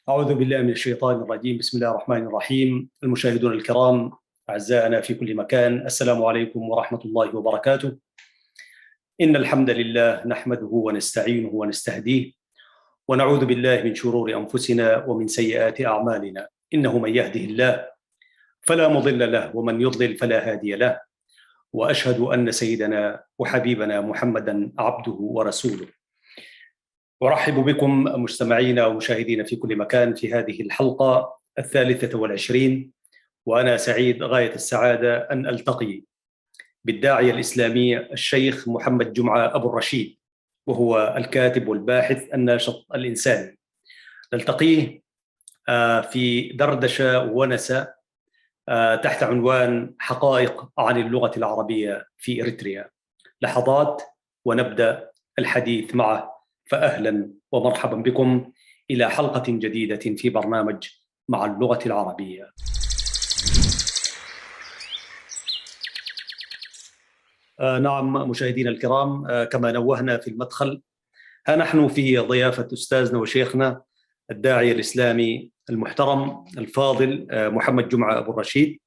أعوذ بالله من الشيطان الرجيم. بسم الله الرحمن الرحيم. المشاهدون الكرام أعزائنا في كل مكان، السلام عليكم ورحمة الله وبركاته. إن الحمد لله نحمده ونستعينه ونستهديه، ونعوذ بالله من شرور أنفسنا ومن سيئات أعمالنا. إنه من يهده الله فلا مضل له، ومن يضلل فلا هادي له. وأشهد أن سيدنا وحبيبنا محمدا عبده ورسوله. أرحب بكم مستمعينا ومشاهدينا في كل مكان في هذه الحلقة 23، وأنا سعيد غاية السعادة أن ألتقي بالداعية الإسلامي الشيخ محمد جمعة أبو الرشيد، وهو الكاتب والباحث الناشط الإنساني. نلتقيه في دردشة ونسة تحت عنوان حقائق عن اللغة العربية في إريتريا. لحظات ونبدأ الحديث معه، فأهلا ومرحبا بكم إلى حلقة جديدة في برنامج مع اللغة العربية. نعم مشاهدينا الكرام، كما نوهنا في المدخل، ها نحن في ضيافة أستاذنا وشيخنا الداعية الإسلامي المحترم الفاضل محمد جمعة أبو الرشيد،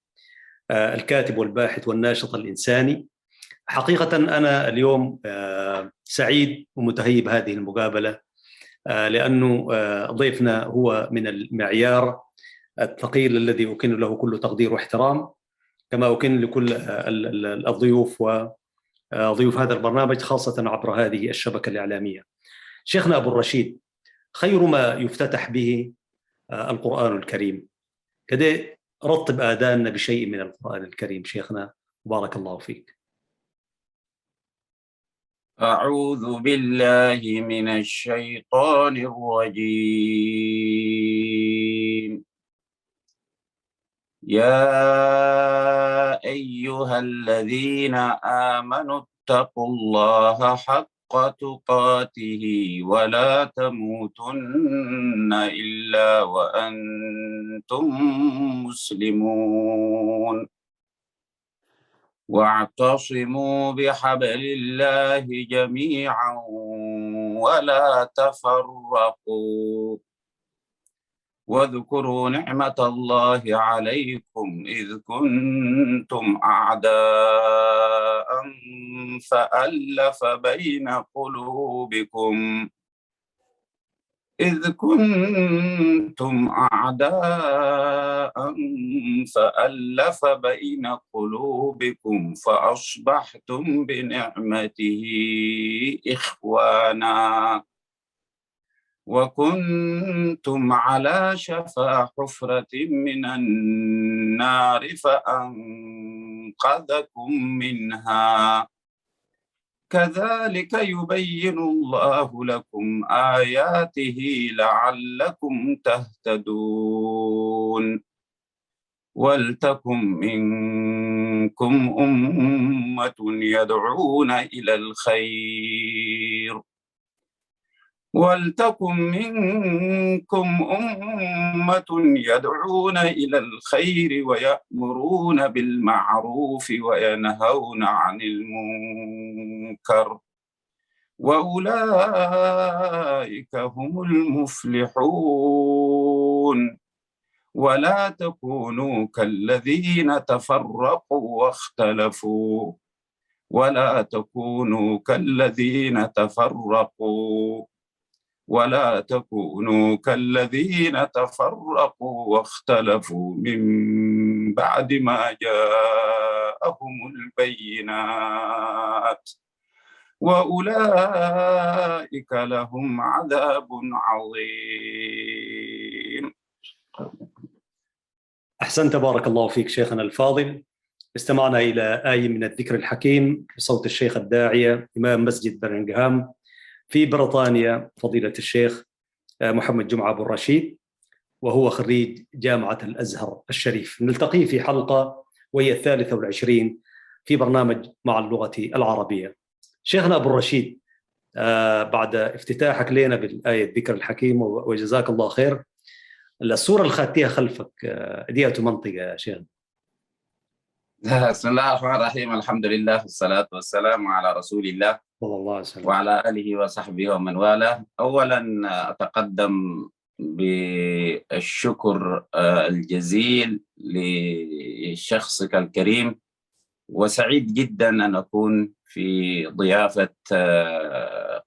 الكاتب والباحث والناشط الإنساني. حقيقة أنا اليوم سعيد ومتهيب هذه المقابلة، لأنه ضيفنا هو من المعيار الثقيل الذي أكن له كل تقدير واحترام، كما أكن لكل الضيوف وضيوف هذا البرنامج، خاصة عبر هذه الشبكة الإعلامية. شيخنا أبو الرشيد، خير ما يفتتح به القرآن الكريم، كده رطب آذاننا بشيء من القرآن الكريم شيخنا، بارك الله فيك. أعوذ بالله من الشيطان الرجيم. يا أيها الذين آمنوا اتقوا الله حق تقاته ولا تموتن إلا وأنتم مسلمون، واعتصموا بحبل الله جميعا ولا تفرقوا، واذكروا نعمة الله عليكم إذ كنتم أعداء فألف بين قلوبكم فأصبحتم بنعمته إخوانا، وكنتم على شفا حفرة من النار فأنقذكم منها، كذلك يبين الله لكم آياته لعلكم تهتدون. ولتكن منكم أمة يدعون إلى الخير ويأمرون بالمعروف وينهون عن المنكر، وأولئك هم المفلحون. ولا تكونوا كالذين تفرقوا واختلفوا من بعد ما جاءهم البينات، وأولئك لهم عذاب عظيم. أحسنت، بارك الله فيك شيخنا الفاضل. استمعنا إلى آية من الذكر الحكيم بصوت الشيخ الداعية إمام مسجد برمنغهام في بريطانيا، فضيلة الشيخ محمد جمعة أبو الرشيد، وهو خريج جامعة الأزهر الشريف. نلتقي في حلقة وهي 23 في برنامج مع اللغة العربية. شيخنا أبو الرشيد، بعد افتتاحك لنا بالآية الذكر الحكيم وجزاك الله خير، الصورة الخاتية خلفك دية منطقة يا شيخ. بسم الله الرحمن الرحيم. الحمد لله والصلاة والسلام على رسول الله صلى الله عليه وسلم وعلى آله وصحبه ومن والاه. أولا أتقدم بالشكر الجزيل لشخصك الكريم، وسعيد جدا أن أكون في ضيافة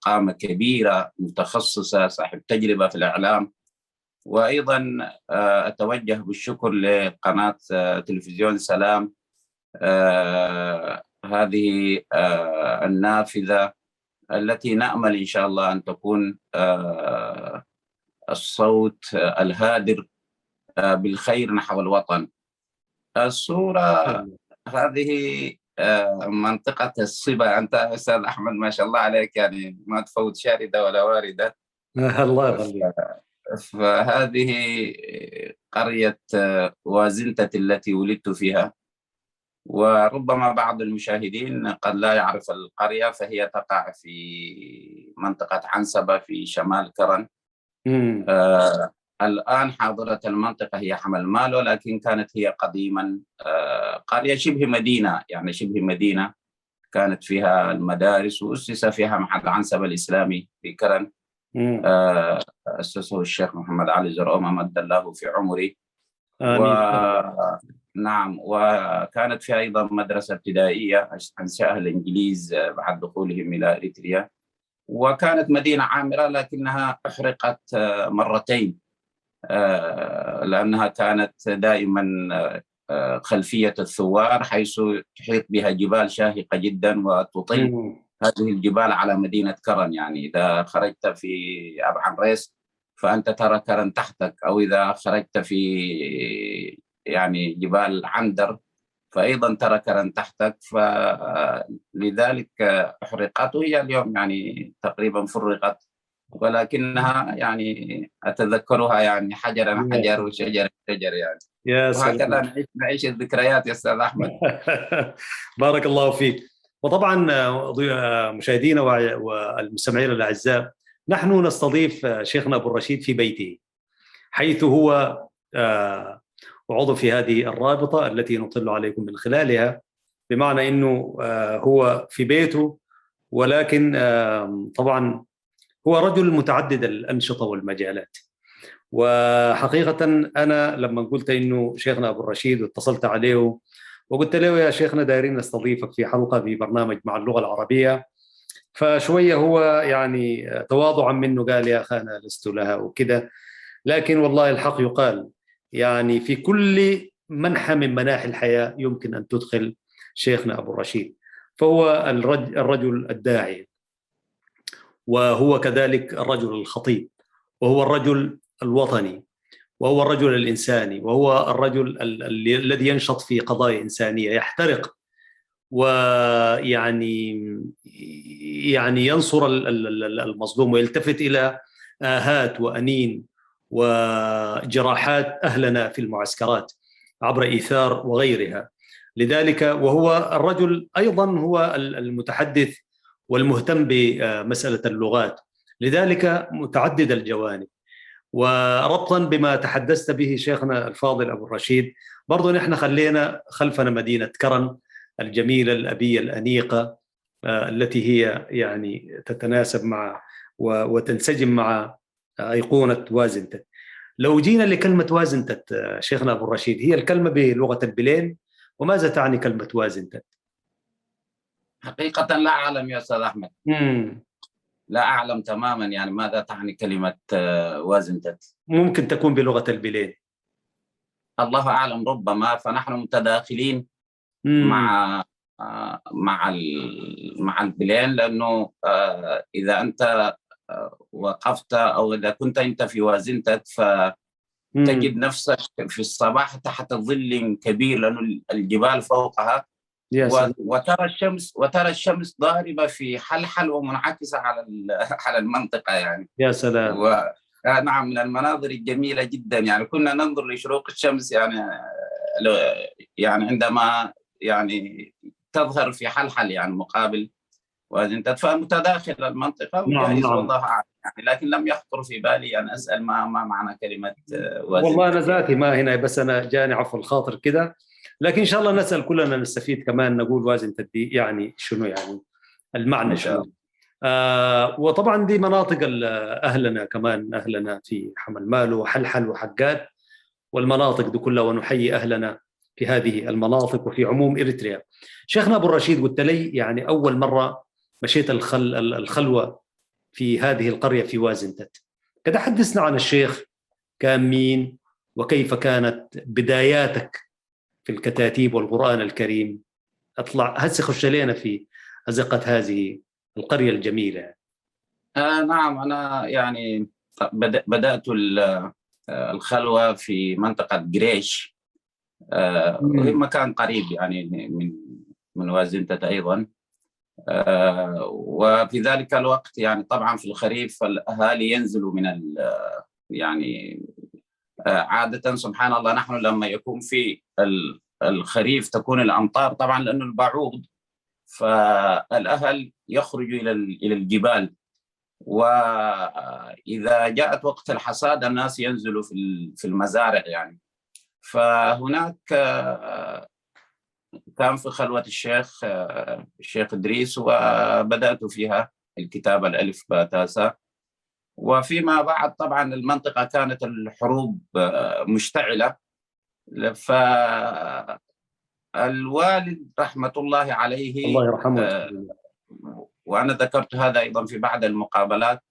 قامة كبيرة متخصصة صاحب تجربة في الإعلام. وأيضا أتوجه بالشكر لقناة تلفزيون سلام، هذه النافذة التي نأمل إن شاء الله أن تكون الصوت الهادر بالخير نحو الوطن. الصورة هذه منطقة الصبا. أنت أستاذ أحمد ما شاء الله عليك، يعني ما تفوت شاردة ولا واردة. الله يخليك. فهذه قرية وازنتة التي ولدت فيها، وربما بعض المشاهدين قد لا يعرف القرية، فهي تقع في منطقة عنسبة في شمال كرن. الآن حاضرة المنطقة هي حمل مالو، لكن كانت هي قديما قرية شبه مدينة، يعني شبه مدينة كانت فيها المدارس، وأسس فيها محل عنسبة الإسلامي في كرن، أسسه الشيخ محمد علي زرعومة مد الله في عمري. نعم، وكانت فيها أيضا مدرسة ابتدائية أنشأها الإنجليز بعد دخولهم إلى إريتريا، وكانت مدينة عامرة لكنها أحرقت مرتين، لأنها كانت دائما خلفية الثوار، حيث تحيط بها جبال شاهقة جدا وتطل هذه الجبال على مدينة كرن. يعني إذا خرجت في أبعن ريس فأنت ترى كرن تحتك، أو إذا خرجت في يعني جبال عندر فأيضا ترى كرن تحتك. فلذلك أحرقت، وهي اليوم يعني تقريبا فرغت، ولكنها يعني أتذكرها يعني حجرا حجر وشجر شجر يعني. يا وهكذا نعيش الذكريات يا أستاذ أحمد. بارك الله فيك. وطبعا مشاهدينا والمستمعين الأعزاء، نحن نستضيف شيخنا أبو الرشيد في بيته، حيث هو عضو في هذه الرابطة التي نطل عليكم من خلالها، بمعنى أنه هو في بيته، ولكن طبعا هو رجل متعدد الأنشطة والمجالات. وحقيقة أنا لما قلت إنه شيخنا أبو الرشيد واتصلت عليه وقلت له يا شيخنا دايرين نستضيفك في حلقة في برنامج مع اللغة العربية، فشوية هو يعني تواضعا منه قال يا أخي أنا لست لها وكذا. لكن والله الحق يقال، يعني في كل منحى من مناحي الحياة يمكن أن تدخل شيخنا أبو الرشيد. فهو الرجل الداعي، وهو كذلك الرجل الخطيب، وهو الرجل الوطني، وهو الرجل الإنساني، وهو الرجل الذي ينشط في قضايا إنسانية، يحترق ويعني ينصر المظلوم، ويلتفت إلى آهات وأنين وجراحات أهلنا في المعسكرات عبر إيثار وغيرها. لذلك وهو الرجل أيضا هو المتحدث والمهتم بمسألة اللغات، لذلك متعدد الجوانب. وربطا بما تحدثت به شيخنا الفاضل أبو الرشيد، برضو نحن خلينا خلفنا مدينة كرن الجميلة الأبية الأنيقة، التي هي يعني تتناسب مع وتنسجم مع أيقونة وازنتت. لو جينا لكلمة وازنتت شيخنا أبو الرشيد، هي الكلمة بلغة البلين، وماذا تعني كلمة وازنتت؟ حقيقة لا أعلم يا أستاذ أحمد. لا أعلم تماما يعني ماذا تعني كلمة وازنتت. ممكن تكون بلغة البلين، الله أعلم، ربما. فنحن متداخلين مع البلين، لأنه إذا أنت وقفت أو إذا كنت أنت في وازنتت فتجد نفسك في الصباح تحت ظل كبير، لأنه الجبال فوقها، وترى الشمس ضاربة في حلحل ومنعكسة على المنطقة يعني. يا سلام. نعم، من المناظر الجميلة جدا يعني. كنا ننظر لشروق الشمس يعني عندما يعني تظهر في حلحل يعني مقابل وازنتت، فمتداخل المنطقة وجائز. نعم. والله أعلم يعني، لكن لم يخطر في بالي أن أسأل ما معنى كلمة وازنتت. والله أنا ذاتي ما هنا، بس أنا جاني عفو الخاطر كده، لكن إن شاء الله نسأل كلنا نستفيد كمان، نقول وازنتت دي يعني شنو، يعني المعنى شنو. وطبعا دي مناطق أهلنا كمان، أهلنا في حمل مالو وحلحل وحقات والمناطق دي كلها، ونحيي أهلنا في هذه المناطق وفي عموم إريتريا. شيخنا أبو الرشيد، قلت لي يعني أول مرة مشيت الخلوة في هذه القرية في وازنتت، كده حدثنا عن الشيخ، كان مين وكيف كانت بداياتك في الكتاتيب والقرآن الكريم؟ أطلع هسه خش لنا في أزقة هذه القرية الجميلة. نعم، أنا يعني بدأت الخلوة في منطقة قريش، وهي مكان قريب يعني من وازنتة أيضا. وفي ذلك الوقت يعني طبعا في الخريف الأهالي ينزلوا يعني عادة سبحان الله، نحن لما يكون في الخريف تكون الأمطار طبعا لأنه البعوض، فالأهل يخرجوا إلى الجبال، وإذا جاءت وقت الحصاد الناس ينزلوا في المزارع يعني. فهناك كان في خلوة الشيخ إدريس، وبدأت فيها الكتابة الألف باء تاء ساء. وفيما بعد طبعا المنطقة كانت الحروب مشتعلة، فالوالد رحمة الله عليه، الله يرحمه. وأنا ذكرت هذا أيضا في بعض المقابلات،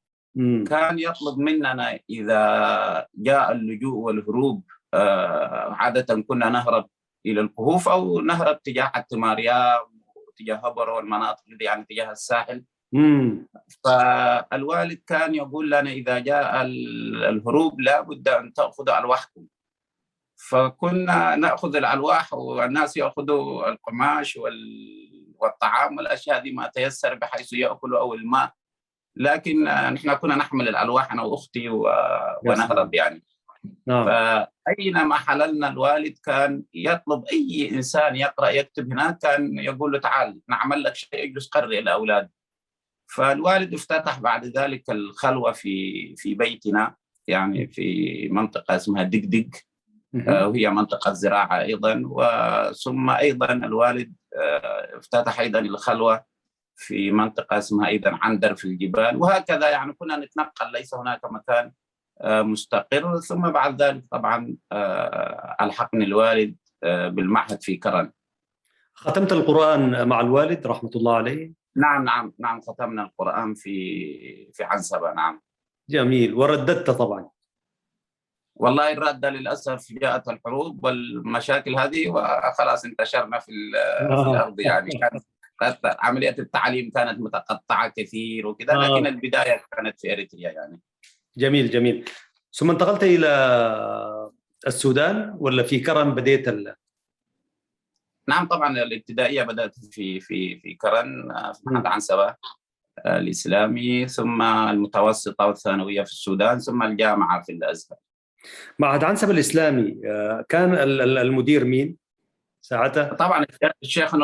كان يطلب مننا إذا جاء اللجوء والهروب، عادة كنا نهرب إلى الكهوف أو نهرب تجاه التماريا وتجاه هبر والمناطق يعني تجاه الساحل. فالوالد كان يقول لنا إذا جاء الهروب لا بد أن تأخذوا ألواحكم. فكنا نأخذ الألواح والناس يأخذوا القماش والطعام والأشياء هذه ما تيسر بحيث يأكلوا أو الماء، لكن نحن كنا نحمل الألواح أنا وأختي ونهرب يعني. فأينما حللنا الوالد كان يطلب أي إنسان يقرأ يكتب هناك، كان يقول له تعال نعمل لك شيء يجلس قرئ الأولاد. فالوالد افتتح بعد ذلك الخلوة في بيتنا، يعني في منطقة اسمها دقدق، وهي منطقة زراعة أيضا. وثم أيضا الوالد افتتح أيضا الخلوة في منطقة اسمها أيضا عندر في الجبال، وهكذا يعني كنا نتنقل، ليس هناك مكان مستقر. ثم بعد ذلك طبعا ألحقني الوالد بالمعهد في كرن. ختمت القرآن مع الوالد رحمة الله عليه؟ نعم، ختمنا القرآن في عنسبة. نعم. جميل. ورددت طبعا؟ والله الردة للأسف جاءت الحروب والمشاكل هذه وخلاص انتشرنا في الأرض يعني. كانت عملية التعليم كانت متقطعة كثير وكذا، لكن البداية كانت في إريتريا يعني. جميل. ثم انتقلت إلى السودان ولا في كرن بديت نعم طبعا الابتدائية بدأت في كرن في معهد عنسبة الإسلامي، ثم المتوسطة والثانوية في السودان، ثم الجامعة في الأزهر. معهد عنسبة الإسلامي كان المدير مين ساعتها؟ طبعا الشيخ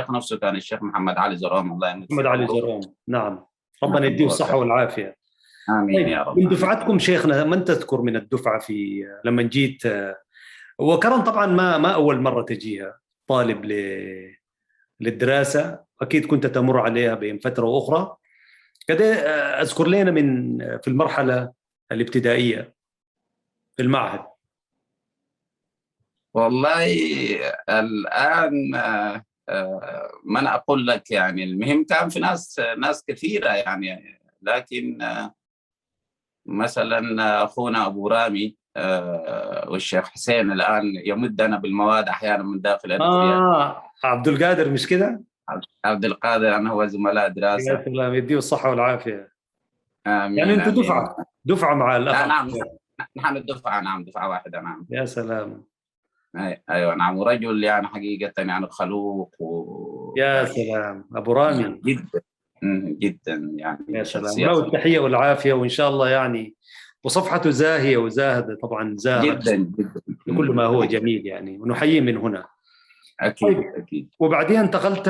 نفسه كان الشيخ محمد علي زروم، الله يمسيه. محمد علي زروم، نعم، ربنا يديه الصحة والعافية. آمين يا رب. من دفعتكم شيخنا من تذكر من الدفعة في لما جيت؟ وكرن طبعا ما أول مرة تجيها طالب للدراسة، أكيد كنت تمر عليها بين فترة أخرى كده. أذكر لنا من في المرحلة الابتدائية في المعهد. والله الآن ما أنا أقول لك يعني، المهم كان في ناس كثيرة يعني، لكن مثلا أخونا أبو رامي والشيخ حسين الآن يمدنا بالمواد أحيانا من داخل إريتريا. عبد القادر مش كده؟ عبد القادر أنا هو زملاء دراسة. يا سلام، يديه الصحة والعافية. آمين. يعني أنتوا دفعة مع الأخ؟ نعم نحن الدفعة، نعم دفعة واحدة. نعم. يا سلام. أيوة نعم، ورجل يعني حقيقة يعني خلوق يا سلام أبو رامي. جدا يعني. يا سلام، له التحية والعافية، وإن شاء الله يعني وصفحته زاهية وزاهدة طبعا، زاهرة جدا بكل ما هو جميل يعني، ونحييه من هنا. أكيد. وبعدين انتقلت،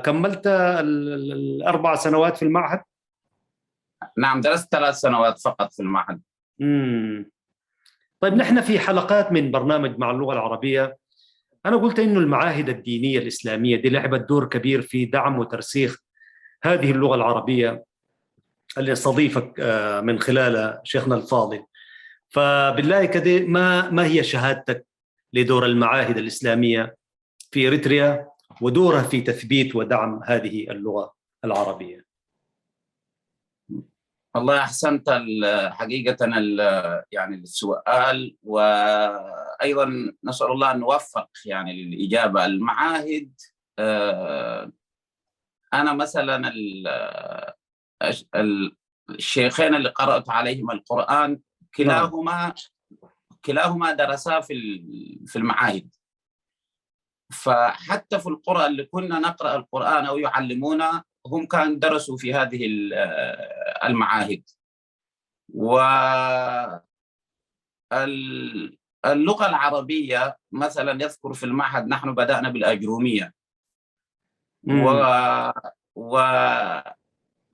كملت ال4 سنوات في المعهد؟ نعم، درست 3 سنوات فقط في المعهد. طيب، نحن في حلقات من برنامج مع اللغة العربية أنا قلت إنه المعاهد الدينية الإسلامية دي لعبت دور كبير في دعم وترسيخ هذه اللغة العربية اللي استضيفك من خلال شيخنا الفاضل. فبالله كده ما هي شهادتك لدور المعاهد الإسلامية في إريتريا ودورها في تثبيت ودعم هذه اللغة العربية؟ والله أحسنت حقيقة يعني السؤال، وأيضا نسأل الله أن نوفق يعني للإجابة. المعاهد، أنا مثلا الشيخين اللي قرأت عليهم القرآن كلاهما درسا في المعاهد. فحتى في القرى اللي كنا نقرأ القرآن أو يعلمونا هم كانوا درسوا في هذه المعاهد. واللغة العربية مثلا يذكر في المعهد نحن بدأنا بالأجرومية،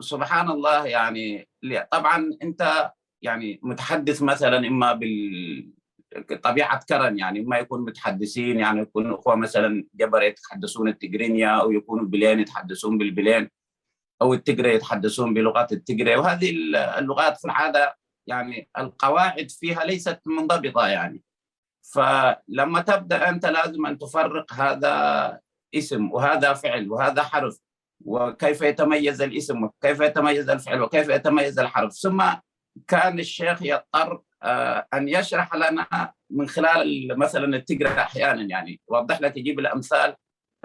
وسبحان الله يعني طبعا أنت يعني متحدث مثلا إما طبيعة كرن، يعني ما يكون متحدثين، يعني يكون أخوة مثلا جبر يتحدثون التجرينيا، أو يكونوا بلين يتحدثون بالبلين، أو التجري يتحدثون بلغات التجري. وهذه اللغات في العادة يعني القواعد فيها ليست منضبطة يعني. فلما تبدأ أنت لازم أن تفرق هذا اسم وهذا فعل وهذا حرف، وكيف يتميز الاسم وكيف يتميز الفعل وكيف يتميز الحرف. ثم كان الشيخ يضطر أن يشرح لنا من خلال مثلا التجري أحيانا، يعني يوضح لك، يجيب الأمثال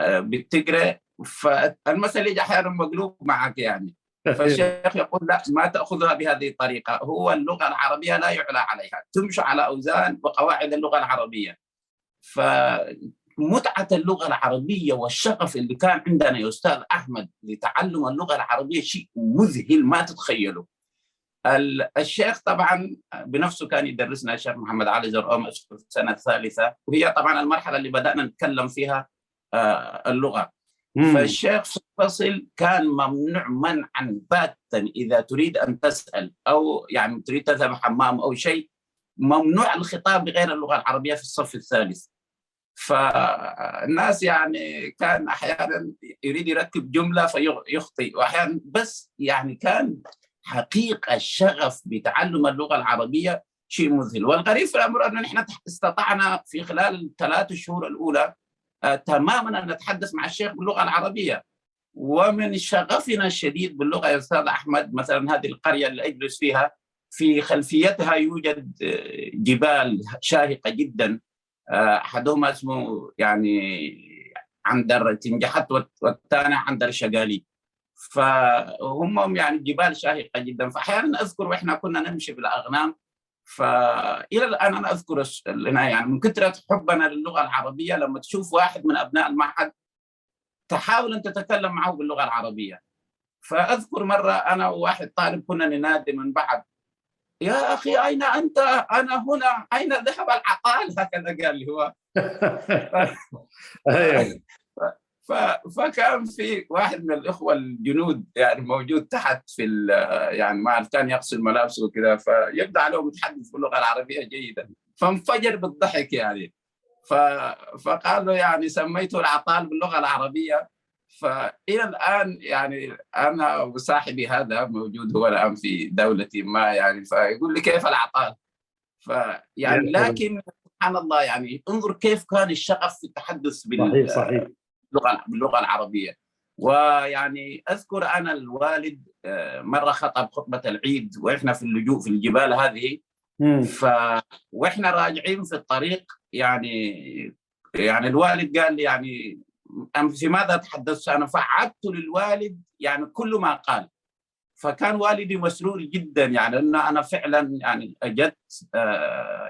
بالتجري، فالمثل يجي أحيانا مقلوب معك يعني. فالشيخ يقول لا، ما تأخذها بهذه الطريقة، هو اللغة العربية لا يعلى عليها، تمشي على أوزان وقواعد اللغة العربية. فمتعة اللغة العربية والشغف اللي كان عندنا يا أستاذ أحمد لتعلم اللغة العربية شيء مذهل ما تتخيله. الشيخ طبعا بنفسه كان يدرسنا، الشيخ محمد علي زرقوم في السنة الثالثة، وهي طبعا المرحلة اللي بدأنا نتكلم فيها اللغة. فالشيخ في الفصل كان ممنوع منعا باتا إذا تريد أن تسأل أو يعني تريد تذهب حمام أو شيء، ممنوع الخطاب بغير اللغة العربية في الصف الثالث. فالناس يعني كان أحيانا يريد يركب جملة فيخطئ، وأحيانا بس يعني كان حقيقة الشغف بتعلم اللغة العربية شيء مذهل. والغريب في الأمر أن نحن استطعنا في خلال ال3 شهور الأولى تماما أن نتحدث مع الشيخ باللغة العربية. ومن شغفنا الشديد باللغة يا أستاذ أحمد، مثلا هذه القرية اللي أجلس فيها في خلفيتها يوجد جبال شاهقة جدا، أحدهما اسمه يعني عنتر تنجحت والثاني عنتر شقالي، فهم يعني جبال شاهقة جدا. فأحيانا أذكر وإحنا كنا نمشي بالأغنام، فإلى الآن أنا أذكر يعني من كثرة حبنا للغة العربية لما تشوف واحد من أبناء المعهد تحاول أن تتكلم معه باللغة العربية. فأذكر مرة أنا وواحد طالب كنا ننادي من بعد: يا أخي أين أنت؟ أنا هنا، أين ذهب العقال؟ هكذا قال لي هو. فكان في واحد من الإخوة الجنود يعني موجود تحت في يعني ما كان يغسل ملابسه وكذا، فيبدأ عليهم يتحدث باللغة العربية جيدا، فانفجر بالضحك يعني. فقال له يعني سميته العطال باللغة العربية. فإلى الآن يعني أنا وصاحبي هذا موجود هو الآن في دولة ما يعني، فيقول لي كيف العطال؟ فيعني لكن سبحان الله يعني انظر كيف كان الشغف في التحدث صحيح. باللغة العربية. ويعني أذكر أنا الوالد مرة خطب خطبة العيد وإحنا في اللجوء في الجبال هذه، وإحنا راجعين في الطريق يعني الوالد قال لي يعني في ماذا تحدثت أنا؟ فعدت للوالد يعني كل ما قال. فكان والدي مسرور جدا يعني أن أنا فعلا يعني أجدت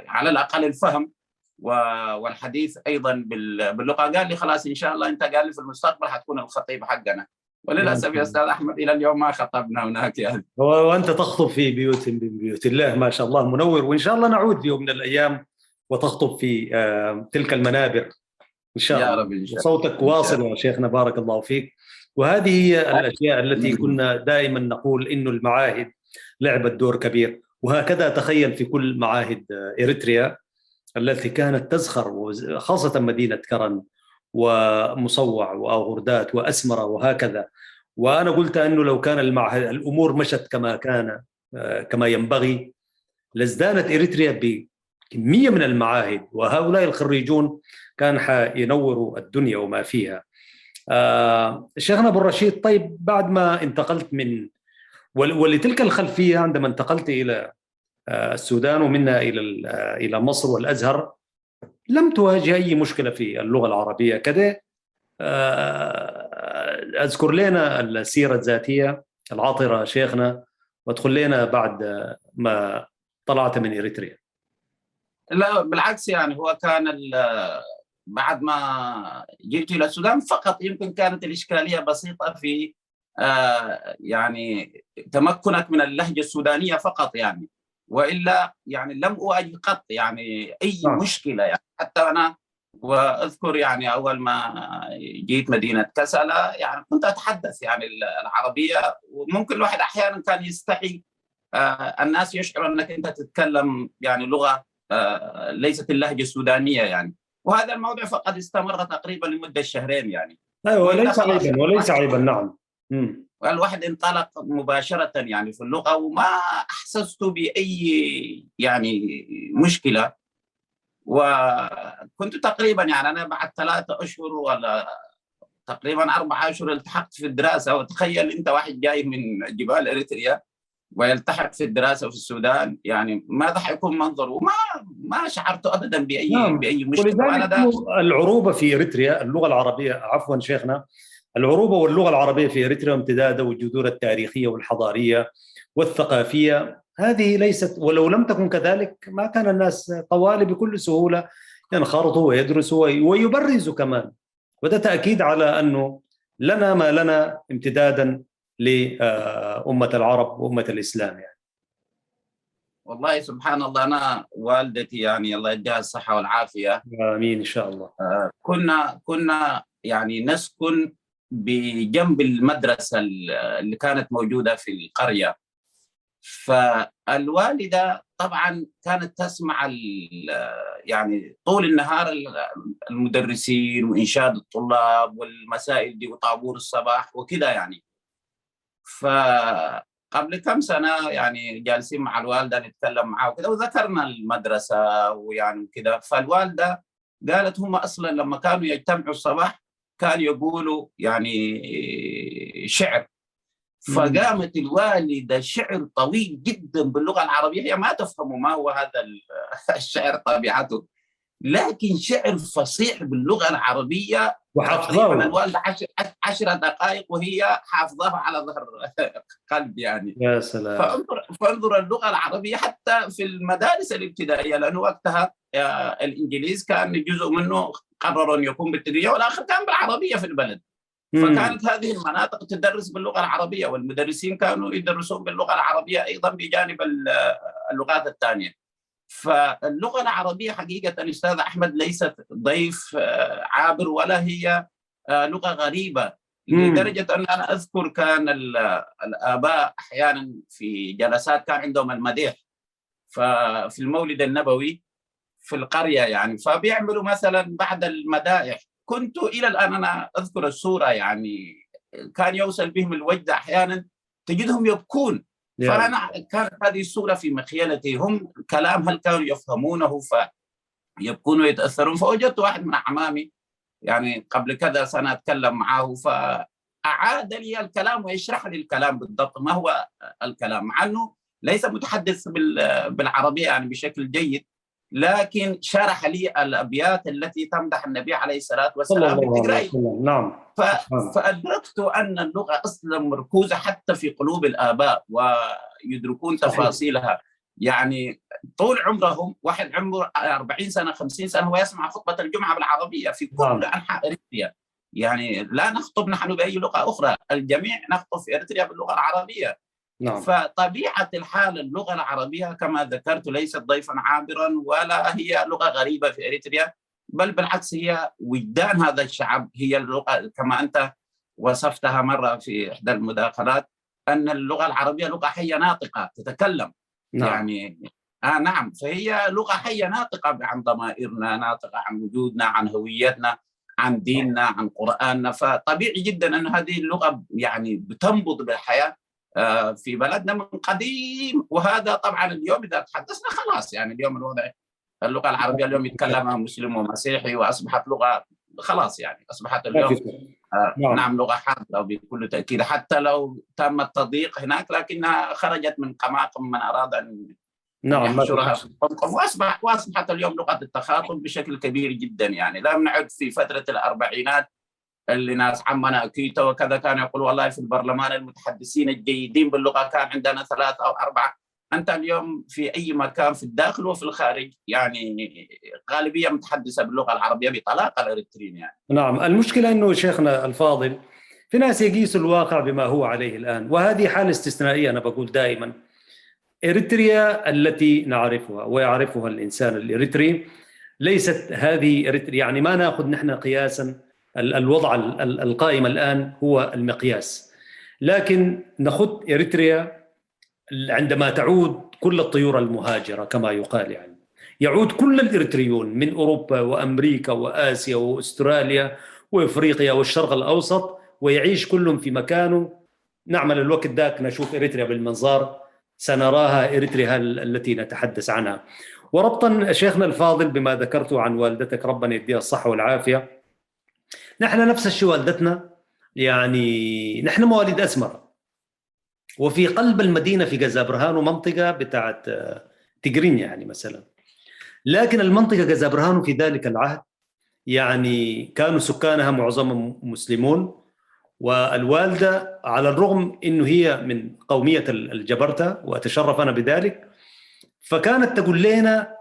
على الأقل الفهم والحديث أيضا باللغة. قال لي خلاص إن شاء الله أنت قال لي في المستقبل حتكون الخطيب حقنا. وللأسف يا أستاذ أحمد إلى اليوم ما خطبنا هناك يعني. وأنت تخطب في بيوت من بيوت الله ما شاء الله منور، وإن شاء الله نعود في يوم من الأيام وتخطب في تلك المنابر إن شاء الله. يا رب إن شاء الله. وصوتك واصل يا شيخنا، بارك الله فيك. وهذه هي الأشياء التي كنا دائما نقول إنه المعاهد لعبت دور كبير، وهكذا تخيل في كل معاهد إريتريا التي كانت تزخر، خاصة مدينة كرن ومصوع وأغردات وأسمرة وهكذا. وأنا قلت أنه لو كان المعهد الأمور مشت كما ينبغي لازدانت إريتريا بكمية من المعاهد، وهؤلاء الخريجون كان حينوروا الدنيا وما فيها. شيخنا أبو الرشيد، طيب بعد ما انتقلت ولتلك الخلفية، عندما انتقلت إلى السودان ومنا إلى مصر والأزهر، لم تواجه أي مشكلة في اللغة العربية كذا. أذكر لنا السيرة الذاتية العاطرة شيخنا، وادخل لنا بعد ما طلعت من إريتريا. لا بالعكس، يعني هو كان بعد ما جئت إلى السودان فقط يمكن كانت الإشكالية بسيطة في يعني تمكنك من اللهجة السودانية فقط، يعني وإلا يعني لم أواجه قط يعني أي مشكلة. يعني حتى أنا وأذكر يعني أول ما جيت مدينة كسلة يعني كنت أتحدث يعني العربية، وممكن الواحد أحيانا كان يستحي الناس يشعر أنك أنت تتكلم يعني لغة ليست اللهجة السودانية يعني. وهذا الموضوع فقد استمر تقريبا لمدة شهرين يعني. أيوة، وليس عيبا نعم. الواحد انطلق مباشرة يعني في اللغة، وما أحسست بأي يعني مشكلة. وكنت تقريبا يعني أنا بعد 3 أشهر ولا تقريبا 4 أشهر التحقت في الدراسة. وتخيل أنت واحد جاي من جبال إريتريا ويلتحق في الدراسة في السودان، يعني ماذا حيكون منظره؟ ما شعرت أبدا بأي مشكلة. ولذلك العروبة في إريتريا، اللغة العربية، عفوا شيخنا، العروبة واللغة العربية في إريتريا امتداد والجذور التاريخية والحضارية والثقافية هذه ليست، ولو لم تكن كذلك ما كان الناس طوال بكل سهولة ينخرطوا ويدرسوا ويبرزوا كمان. وده تأكيد على أنه لنا ما لنا امتدادا لأمة العرب وأمة الإسلام يعني. والله سبحان الله، أنا والدتي يعني الله يديها الصحة والعافية، آمين إن شاء الله، كنا يعني نسكن بجنب المدرسة اللي كانت موجودة في القرية. فالوالدة طبعا كانت تسمع يعني طول النهار المدرسين وإنشاد الطلاب والمسائل دي وطابور الصباح وكذا يعني. فقبل كم سنة يعني جالسين مع الوالدة نتكلم معها وكذا، وذكرنا المدرسة ويعني كذا. فالوالدة قالت هم أصلا لما كانوا يجتمعوا الصباح كانوا يقولوا يعني شعر. فقامت الوالدة شعر طويل جدا باللغة العربية، هي ما تفهم ما هو هذا الشعر طبيعته، لكن شعر فصيح باللغة العربية. تقريبا الوالدة 10 دقائق وهي حافظاها على ظهر قلب يعني. يا سلام. فانظر اللغة العربية حتى في المدارس الابتدائية، لأنه وقتها الإنجليز كان جزء منه قرروا أن يكون بالتدريجية والآخر كان بالعربية في البلد. فكانت هذه المناطق تدرس باللغة العربية، والمدرسين كانوا يدرسون باللغة العربية أيضا بجانب اللغات الثانية. فاللغة العربية حقيقة الأستاذ أحمد ليست ضيف عابر، ولا هي لغة غريبة، لدرجة أن أنا أذكر كان الآباء أحيانا في جلسات كان عندهم المديح ففي المولد النبوي في القرية يعني، فبيعملوا مثلا بعد المدائح. كنت إلى الآن أنا أذكر الصورة يعني كان يوصل بهم الوجد أحيانا تجدهم يبكون. فأنا كانت هذه الصورة في مخيلتي، هم كلام هل كانوا يفهمونه فيبكون ويتأثرون. فوجدت واحد من أعمامي يعني قبل كذا سنة أتكلم معه، فأعاد لي الكلام ويشرح لي الكلام بالضبط ما هو الكلام، مع أنه ليس متحدث بالعربية يعني بشكل جيد، لكن شرح لي الأبيات التي تمدح النبي عليه الصلاة والسلام بالتقرأي. نعم. فأدركت أن اللغة أصلا مركوزة حتى في قلوب الآباء ويدركون تفاصيلها. يعني طول عمرهم، واحد عمره 40 سنة 50 سنة هو يسمع خطبة الجمعة بالعربية في كل أنحاء إريتريا. يعني لا نخطب نحن بأي لغة أخرى، الجميع نخطب في إريتريا باللغة العربية. نعم. فطبيعة الحال اللغة العربية كما ذكرت ليست ضيفا عابرا ولا هي لغة غريبة في إريتريا، بل بالعكس هي وجدان هذا الشعب. هي اللغة كما أنت وصفتها مرة في إحدى المداخلات أن اللغة العربية لغة حية ناطقة تتكلم. نعم. يعني نعم، فهي لغة حية ناطقة عن ضمائرنا، ناطقة عن وجودنا، عن هويتنا، عن ديننا، عن قرآننا. فطبيعي جدا أن هذه اللغة يعني بتنبض بالحياة في بلدنا من قديم. وهذا طبعا اليوم إذا تحدثنا خلاص، يعني اليوم الوضع اللغة العربية اليوم يتكلمها مسلم ومسيحي، وأصبحت لغة خلاص، يعني أصبحت اليوم نعم لغة حاضرة بكل تأكيد، حتى لو تم التضييق هناك لكنها خرجت من قماقم من أراد أن يحشرها في القمقم، وأصبحت اليوم لغة التخاطب بشكل كبير جدا. يعني لم نعد في فترة الأربعينات اللي ناس عمنا كيتا وكذا كانوا يقول والله في البرلمان المتحدثين الجيدين باللغة كان عندنا 3 أو 4. أنت اليوم في أي مكان في الداخل وفي الخارج يعني غالبية متحدثة باللغة العربية بطلاقة الإريتريين يعني. نعم، المشكلة أنه شيخنا الفاضل في ناس يقيسوا الواقع بما هو عليه الآن، وهذه حالة استثنائية. أنا بقول دائما إريتريا التي نعرفها ويعرفها الإنسان الإريتري ليست هذه إريتريا، يعني ما نأخذ نحن قياسا الوضع القائم الآن هو المقياس، لكن نخذ إريتريا عندما تعود كل الطيور المهاجرة كما يقال، يعني يعود كل الإريتريون من أوروبا وأمريكا وآسيا وأستراليا وإفريقيا والشرق الأوسط، ويعيش كلهم في مكانه. نعمل الوقت ذاك نشوف إريتريا بالمنظار، سنراها إريتريا التي نتحدث عنها. وربطا شيخنا الفاضل بما ذكرته عن والدتك ربنا يديها الصحة والعافية، نحن نفس الشيء والدتنا، يعني نحن مواليد أسمر، وفي قلب المدينة في جازابرهانو منطقة بتاعت تجرينيا يعني مثلا، لكن المنطقة جازابرهانو في ذلك العهد يعني كانوا سكانها معظمهم مسلمون، والوالدة على الرغم أنه هي من قومية الجبرتة وأتشرف أنا بذلك، فكانت تقول لنا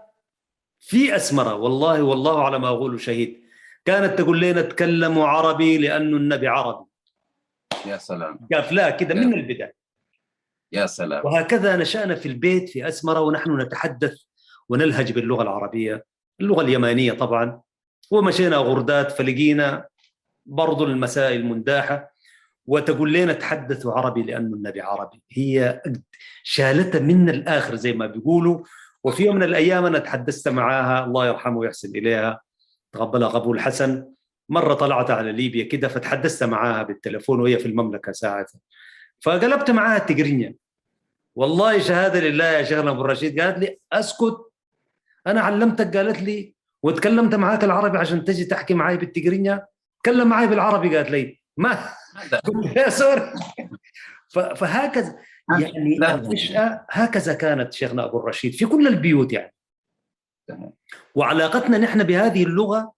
في أسمرة والله والله على ما أقول شهيد، كانت تقول لنا تكلموا عربي لأنه النبي عربي. يا سلام، قافلاه كده من البداية. يا سلام. وهكذا نشأنا في البيت في أسمرة ونحن نتحدث ونلهج باللغة العربية، اللغة اليمانية طبعا. ومشينا غردات فلقينا برضو المسائل منداحة، وتقول لنا تحدثوا عربي لأنه النبي عربي. هي شالتها من الآخر زي ما بيقولوا. وفي يوم من الأيام أنا تحدثت معاها الله يرحمه ويحسن إليها، تقبلها قبول حسن، مرة طلعت على ليبيا كده فتحدثت معاها بالتليفون وهي في المملكة ساعتها، فقلبت معاها التقرينية. والله شهادة لله يا شيخنا أبو الرشيد، قالت لي أسكت أنا علمتك، قالت لي وتكلمت معاك العربي عشان تجي تحكي معي بالتقرينية، تكلم معي بالعربي. قالت لي ما يا سوري. فهكذا يعني النشأة هكذا كانت شيخنا أبو الرشيد في كل البيوت يعني. وعلاقتنا نحن بهذه اللغة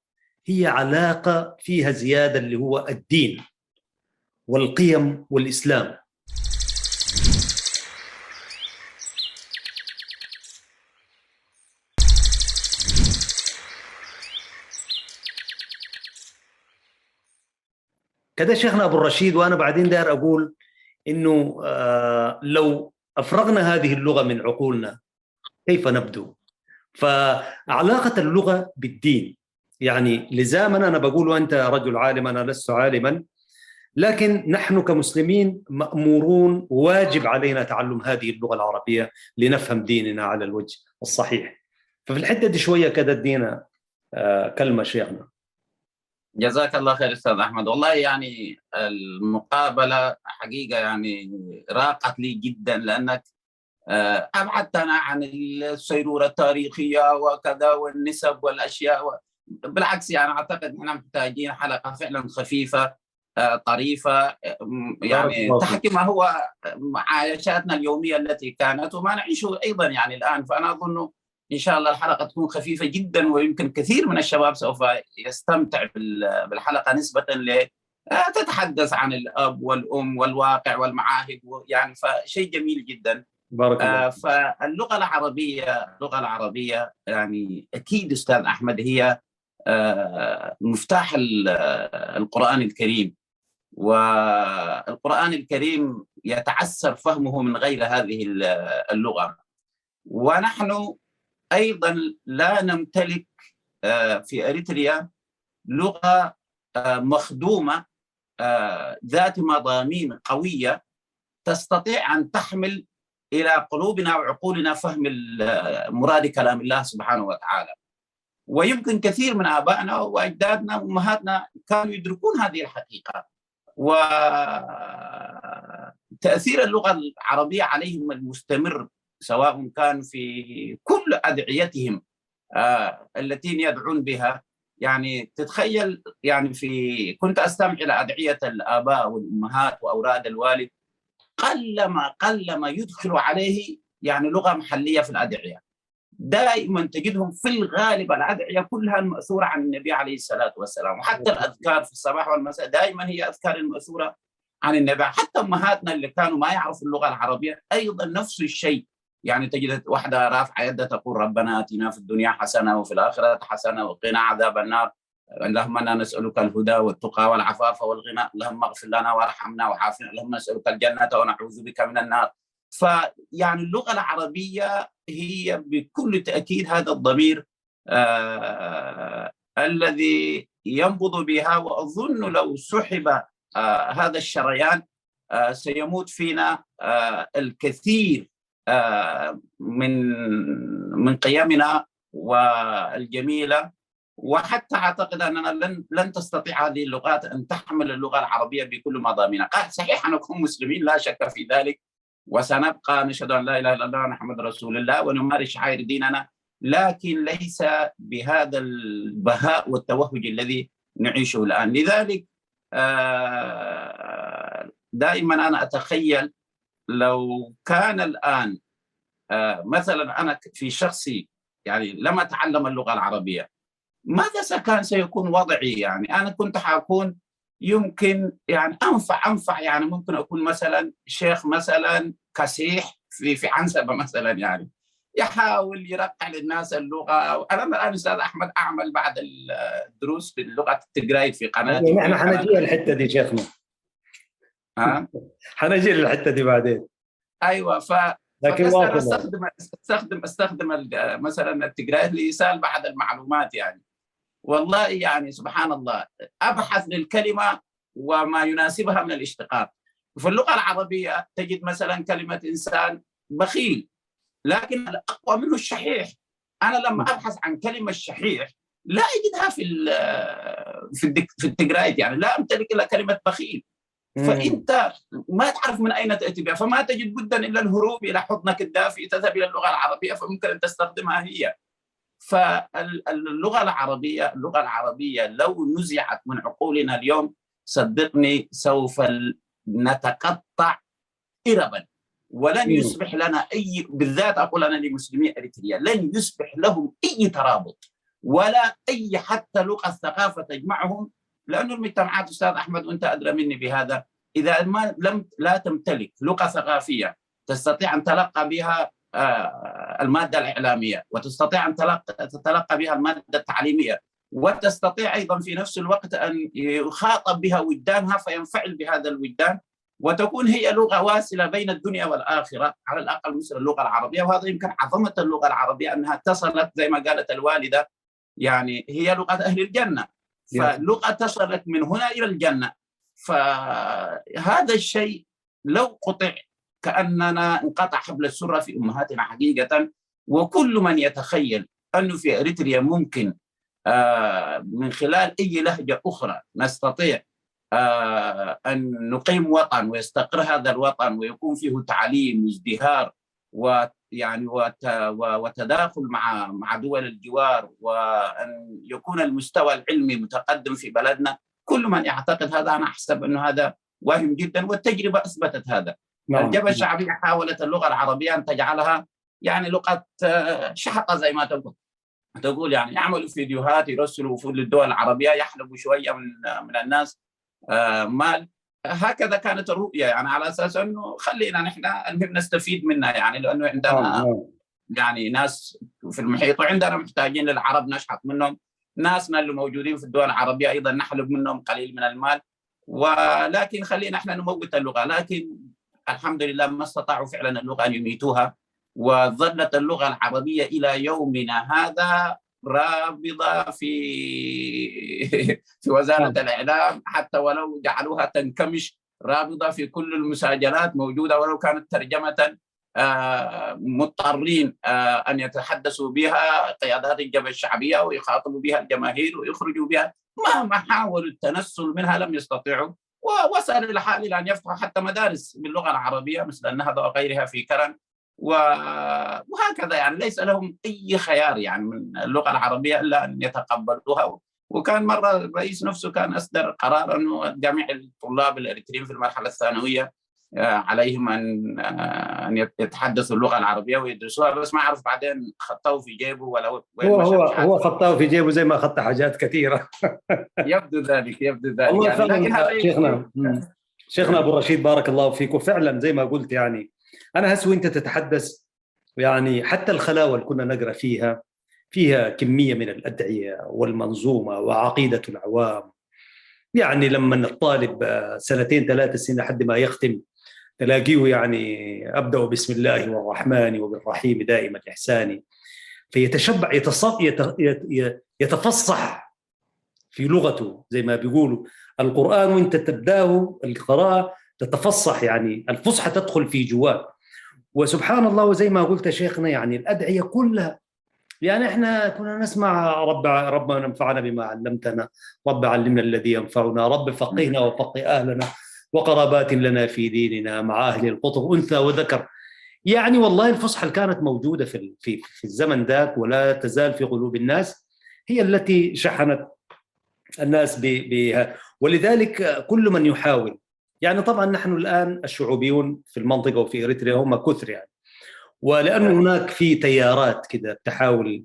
هي علاقة فيها زيادة اللي هو الدين والقيم والإسلام. كده شيخنا أبو الرشيد. وأنا بعدين داير أقول إنه لو أفرغنا هذه اللغة من عقولنا كيف نبدو؟ فعلاقة اللغة بالدين يعني لزاما، أنا بقول وأنت رجل عالم أنا لست عالما، لكن نحن كمسلمين مأمورون واجب علينا تعلم هذه اللغة العربية لنفهم ديننا على الوجه الصحيح. ففي الحتة دي شوية كده ادينا كلمة شيخنا. جزاك الله خير أستاذ أحمد. والله يعني المقابلة حقيقة يعني راقت لي جدا، لأنك أبعدتنا عن السيرورة التاريخية وكذا والنسب والأشياء. بالعكس يعني أعتقد أننا محتاجين حلقة فعلا خفيفة طريفة، يعني تحكي ما هو عايشاتنا اليومية التي كانت وما نعيشه أيضا يعني الآن. فأنا أظن إن شاء الله الحلقة تكون خفيفة جدا، ويمكن كثير من الشباب سوف يستمتع بالحلقة نسبة تتحدث عن الأب والأم والواقع والمعاهد، يعني فشيء جميل جدا. بارك الله. فاللغة العربية يعني أكيد أستاذ أحمد هي مفتاح القرآن الكريم، والقرآن الكريم يتعسر فهمه من غير هذه اللغة. ونحن أيضا لا نمتلك في أريتريا لغة مخدومة ذات مضامين قوية تستطيع أن تحمل إلى قلوبنا وعقولنا فهم مراد كلام الله سبحانه وتعالى. ويمكن كثير من آبائنا وأجدادنا وأمهاتنا كانوا يدركون هذه الحقيقة، وتأثير اللغة العربية عليهم المستمر سواء كان في كل أدعيتهم التي يدعون بها. يعني تتخيل، يعني كنت أستمع إلى أدعية الآباء والأمهات وأوراد الوالد، قلما يدخل عليه يعني لغة محلية في الأدعية. دائما تجدهم في الغالب الأدعية كلها المأثورة عن النبي عليه الصلاة والسلام، وحتى الأذكار في الصباح والمساء دائما هي أذكار المأثورة عن النبي. حتى أمهاتنا اللي كانوا ما يعرفوا اللغة العربية أيضا نفس الشيء، يعني تجد واحدة رافعة يدها تقول ربنا آتنا في الدنيا حسنة وفي الآخرة حسنة وقنا عذاب النار، اللهم انا نسالك الهدى والتقى والعفاف والغنى، اللهم اغفر لنا وارحمنا وعافنا، اللهم نسالك الجنه ونعوذ بك من النار. فيعني اللغه العربيه هي بكل تاكيد هذا الضمير الذي ينبض بها، واظن لو سحب هذا الشريان سيموت فينا الكثير من قيمنا والجميله. وحتى أعتقد أننا لن تستطيع هذه اللغات أن تحمل اللغة العربية بكل مضامينها. صحيح نكون مسلمين لا شك في ذلك، وسنبقى نشهد أن لا إله إلا الله محمد رسول الله ونمارس شعائر ديننا، لكن ليس بهذا البهاء والتوهج الذي نعيشه الآن. لذلك دائما أنا أتخيل لو كان الآن مثلا أنا في شخصي يعني لم أتعلم اللغة العربية، ماذا كان سيكون وضعي؟ يعني أنا كنت حأكون يمكن يعني أنفع يعني ممكن أكون مثلا شيخ مثلا كسيح في عنسبة مثلا، يعني يحاول يرقع للناس اللغة. أنا الآن أستاذ أحمد أعمل بعد الدروس باللغة التجرايد في قناتي. نحن حنجي الحتة دي شيخنا، حنجي للحتة دي بعدين. أيوة، لكن استخدم مثلا التجرايد لإيصال بعض المعلومات. يعني والله يعني سبحان الله أبحث للكلمة وما يناسبها من الاشتقاق. في اللغة العربية تجد مثلا كلمة إنسان بخيل، لكن الأقوى منه الشحيح. أنا لما أبحث عن كلمة الشحيح لا أجدها في التجرايد، يعني لا أمتلك إلا كلمة بخيل. فأنت ما تعرف من أين تأتي بها، فما تجد بدا إلا الهروب إلى حضنك الدافئ، تذهب إلى اللغة العربية فممكن أن تستخدمها هي. فاللغة العربية لو نزعت من عقولنا اليوم صدقني سوف نتقطع إربا، ولن يصبح لنا أي، بالذات أقول أنا لمسلمي أريتريا، لن يصبح لهم أي ترابط ولا أي حتى لغة ثقافة تجمعهم. لأن المجتمعات أستاذ أحمد وأنت أدرى مني بهذا، إذا ما لا تمتلك لغة ثقافية تستطيع أن تلقى بها المادة الإعلامية، وتستطيع أن تتلقى بها المادة التعليمية، وتستطيع أيضا في نفس الوقت أن يخاطب بها وجدانها فينفعل بهذا الوجدان، وتكون هي لغة واسلة بين الدنيا والآخرة على الأقل مثل اللغة العربية. وهذا يمكن عظمة اللغة العربية أنها اتصلت زي ما قالت الوالدة، يعني هي لغة أهل الجنة، فلغة تصلت من هنا إلى الجنة. فهذا الشيء لو قطع كأننا انقطع حبل السرة في أمهاتنا حقيقة. وكل من يتخيل أنه في أريتريا ممكن من خلال أي لهجة أخرى نستطيع أن نقيم وطن ويستقر هذا الوطن ويكون فيه تعليم وازدهار ويعني وتداخل مع دول الجوار، وأن يكون المستوى العلمي متقدم في بلدنا، كل من يعتقد هذا أنا أحسب أنه هذا واهم جدا، والتجربة أثبتت هذا. الجبهة الشعبية حاولت اللغة العربية أن تجعلها يعني لغة شحطة زي ما تقول، يعني يعملوا فيديوهات يرسلوا وفود للدول العربية يحلبوا شوية من الناس مال. هكذا كانت الرؤية، يعني على أساس أنه خلينا نحن المهم نستفيد منها، يعني لأنه عندنا يعني ناس في المحيط وعندنا محتاجين للعرب نشحط منهم، ناسنا اللي موجودين في الدول العربية أيضا نحلب منهم قليل من المال، ولكن خلينا نحن نموت اللغة. لكن الحمد لله ما استطاعوا فعلا اللغة أن يميتوها، وظلت اللغة العربية إلى يومنا هذا رابضة في وزارة الإعلام، حتى ولو جعلوها تنكمش رابضة في كل المساجلات موجودة ولو كانت ترجمة مضطرين أن يتحدثوا بها قيادات الجبهة الشعبية ويخاطبوا بها الجماهير ويخرجوا بها. مهما حاولوا التنصل منها لم يستطيعوا، ووصل إلى حال إلى أن يفتحوا حتى مدارس باللغة العربية مثل النهضة وغيرها في كرن، وهكذا. يعني ليس لهم أي خيار يعني من اللغة العربية إلا أن يتقبلوها. وكان مرة الرئيس نفسه كان أصدر قرار أنه جميع الطلاب الإريتريين في المرحلة الثانوية عليهم أن يتحدثوا اللغة العربية ويدرسوها، بس ما أعرف بعدين خطوه في جيبه ولا وين مشى. هو خطاه في جيبه زي ما خط حاجات كثيرة. يبدو ذلك والله يعني. لكن فعلا شيخنا أبو الرشيد بارك الله فيك. وفعلا زي ما قلت يعني أنا هسه وأنت تتحدث يعني حتى الخلاوة اللي كنا نقرأ فيها كمية من الأدعية والمنظومة وعقيدة العوام. يعني لما الطالب 2 3 سنين لحد ما يختم تلاقيه يعني أبدأ بسم الله والرحمن وبالرحيم دائما إحساني، فيتشبع يتفصح في لغته زي ما بيقولوا القرآن، وانت تبداه القراءة تتفصح، يعني الفصحى تدخل في جواه. وسبحان الله وزي ما قلت شيخنا يعني الأدعية كلها، يعني احنا كنا نسمع ربنا انفعنا بما علمتنا، رب علمنا الذي ينفعنا، رب فقهنا وفقه أهلنا وقرابات لنا في ديننا مع أهل القطب أنثى وذكر. يعني والله الفصحى اللي كانت موجودة في الزمن ذاك ولا تزال في قلوب الناس هي التي شحنت الناس بها. ولذلك كل من يحاول، يعني طبعا نحن الآن الشعوبيون في المنطقة وفي إريتريا هم كثر يعني، ولأن هناك في تيارات كده تحاول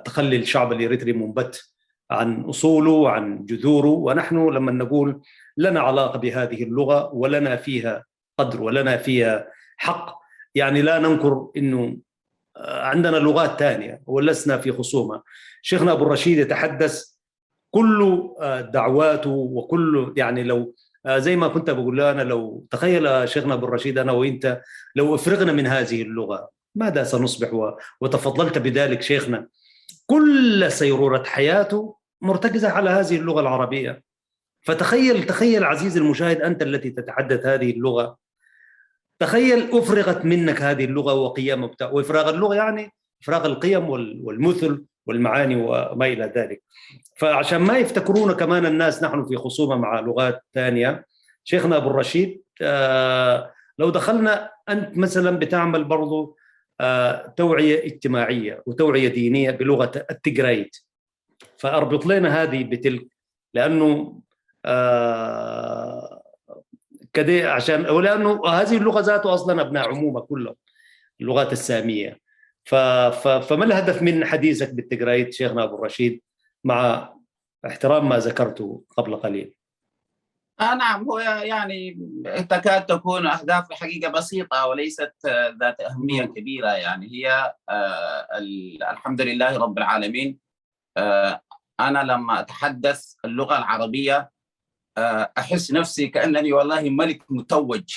تخلي الشعب الإريتري منبت عن أصوله وعن جذوره. ونحن لما نقول لنا علاقة بهذه اللغة ولنا فيها قدر ولنا فيها حق، يعني لا ننكر أنه عندنا لغات ثانية ولسنا في خصومة. شيخنا أبو الرشيد يتحدث كل دعواته وكل يعني لو زي ما كنت بقول له أنا، لو تخيل شيخنا أبو الرشيد أنا وإنت لو أفرغنا من هذه اللغة ماذا سنصبح؟ وتفضلت بذلك شيخنا، كل سيرورة حياته مرتكزة على هذه اللغة العربية. تخيل عزيزي المشاهد أنت التي تتحدث هذه اللغة، تخيل أفرغت منك هذه اللغة وقيم وإفراغ اللغة يعني إفراغ القيم والمثل والمعاني وما إلى ذلك. فعشان ما يفتكرونا كمان الناس نحن في خصومة مع لغات ثانية، شيخنا أبو الرشيد لو دخلنا أنت مثلا بتعمل برضو توعية اجتماعية وتوعية دينية بلغة التجرايت، فأربط لنا هذه بتلك، لأنه كده عشان ولأنه هذه اللغة ذاته أصلا أبناء عمومة كلهم اللغات السامية. فما الهدف من حديثك بالتجرايت شيخنا أبو الرشيد مع احترام ما ذكرته قبل قليل؟ نعم، هو يعني تكاد تكون أهداف الحقيقة بسيطة وليست ذات أهمية كبيرة. يعني هي الحمد لله رب العالمين. أنا لما أتحدث اللغة العربية أحس نفسي كأنني والله ملك متوج.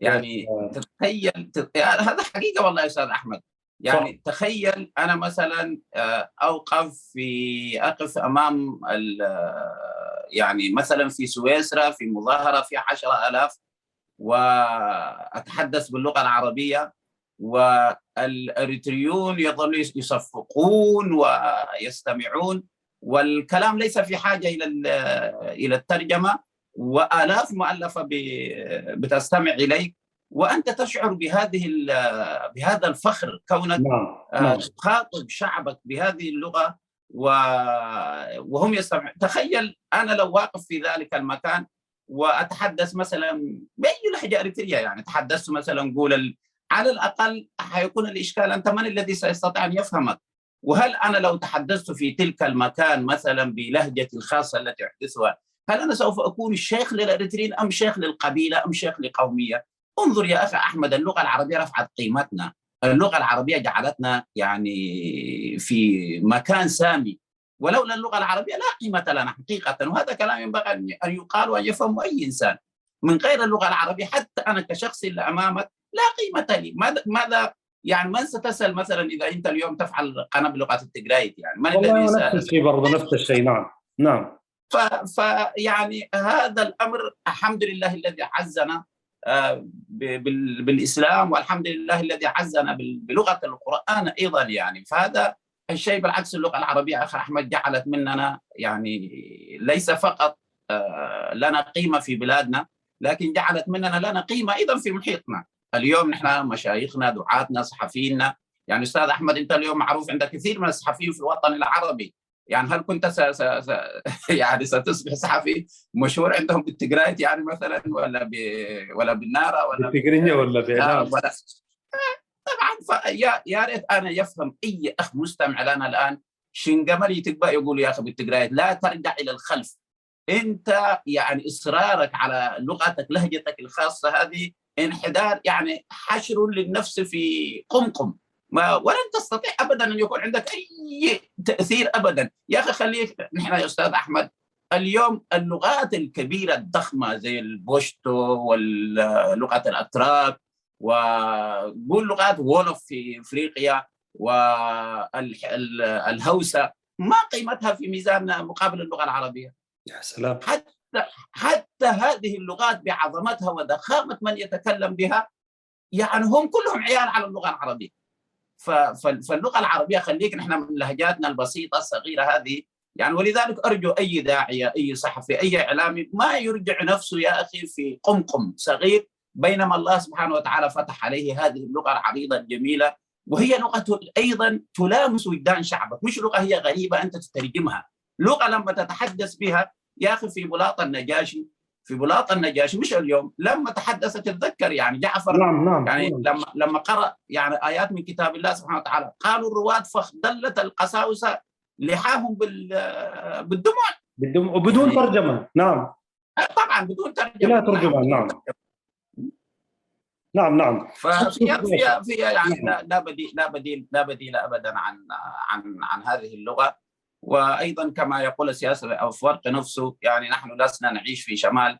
يعني تتخيل هذا حقيقة والله يا أستاذ أحمد. يعني تخيل أنا مثلا أقف أمام يعني مثلا في سويسرا في مظاهرة في 10,000 وأتحدث باللغة العربية، والإريتريون يظلوا يصفقون ويستمعون، والكلام ليس في حاجة إلى الترجمة، وآلاف مؤلفة بتستمع إليك، وأنت تشعر بهذا الفخر كونك تخاطب شعبك بهذه اللغة وهم يستمعون. تخيل أنا لو واقف في ذلك المكان وأتحدث مثلا بأي لهجة إريترية، يعني تحدثت مثلا قول على الأقل حيكون الإشكال أنت من الذي سيستطيع أن يفهمك؟ وهل أنا لو تحدثت في تلك المكان مثلا بلهجتي الخاصة التي أحدثها، هل أنا سوف أكون الشيخ للإريتريين أم شيخ للقبيلة أم شيخ لقومية؟ انظر يا أخي أحمد، اللغة العربية رفعت قيمتنا، اللغة العربية جعلتنا يعني في مكان سامي، ولولا اللغة العربية لا قيمة لنا حقيقة. وهذا كلام ينبغي أن يقال وأن يفهم أي إنسان. من غير اللغة العربية حتى أنا كشخص اللي أمامك لا قيمة لي. ماذا يعني من ستسأل مثلا إذا أنت اليوم تفعل قناة بلغة التجرايت؟ يعني من الذي نفس الشيء برضه نفس الشيء. نعم. يعني هذا الأمر الحمد لله الذي عزنا بالإسلام، والحمد لله الذي عزنا بلغة القرآن أيضا يعني. فهذا الشيء بالعكس اللغة العربية أخي أحمد جعلت مننا يعني ليس فقط لنا قيمة في بلادنا، لكن جعلت مننا لنا قيمة أيضا في محيطنا. اليوم نحن مشايخنا، دعاتنا، صحفينا، يعني أستاذ أحمد أنت اليوم معروف عندك كثير من الصحفيين في الوطن العربي، يعني هل كنت يعني ستصبح صحفي مشهور عندهم بالتقرايت يعني مثلا، ولا بالنارة ولا بالتقرينية ولا بإعلام؟ ولا طبعا. يا ريت انا يفهم اي اخ مستمع لنا الان شنقملي تبقى يقول يا اخي بالتقرايت لا ترجع الى الخلف. انت يعني اصرارك على لغتك لهجتك الخاصه هذه انحدار، يعني حشر للنفس في قمقم، ولن تستطيع ابدا ان يكون عندك اي تاثير ابدا. يا اخي خليك، نحن يا استاذ احمد اليوم اللغات الكبيره الضخمه زي البوشتو واللغه الاتراك وقول لغات وولف في افريقيا والهوسه ما قيمتها في ميزان مقابل اللغه العربيه. يا سلام. حتى هذه اللغات بعظمتها وضخامه من يتكلم بها يعني هم كلهم عيال على اللغه العربيه. فاللغه العربيه خليك نحن من لهجاتنا البسيطه الصغيره هذه يعني. ولذلك ارجو اي داعيه، اي صحفي، اي اعلامي ما يرجع نفسه يا اخي في قمقم صغير، بينما الله سبحانه وتعالى فتح عليه هذه اللغه العريضه الجميله، وهي لغه ايضا تلامس وجدان شعبك، مش لغه هي غريبه انت تترجمها. لغه لما تتحدث بها يا اخي في بلاط النجاشي، مش اليوم، لما تحدث تتذكر يعني جعفر، نعم يعني لما قرأ يعني آيات من كتاب الله سبحانه وتعالى قالوا الرواة فاخضلت القساوسة لحاهم بالدموع وبدون يعني ترجمة. نعم طبعا بدون ترجمة، بلا ترجمة. نعم. ففي يعني نعم. لا بديل ابدا عن هذه اللغة. وايضا كما يقول السياسة او فرق نفسه، يعني نحن لسنا نعيش في شمال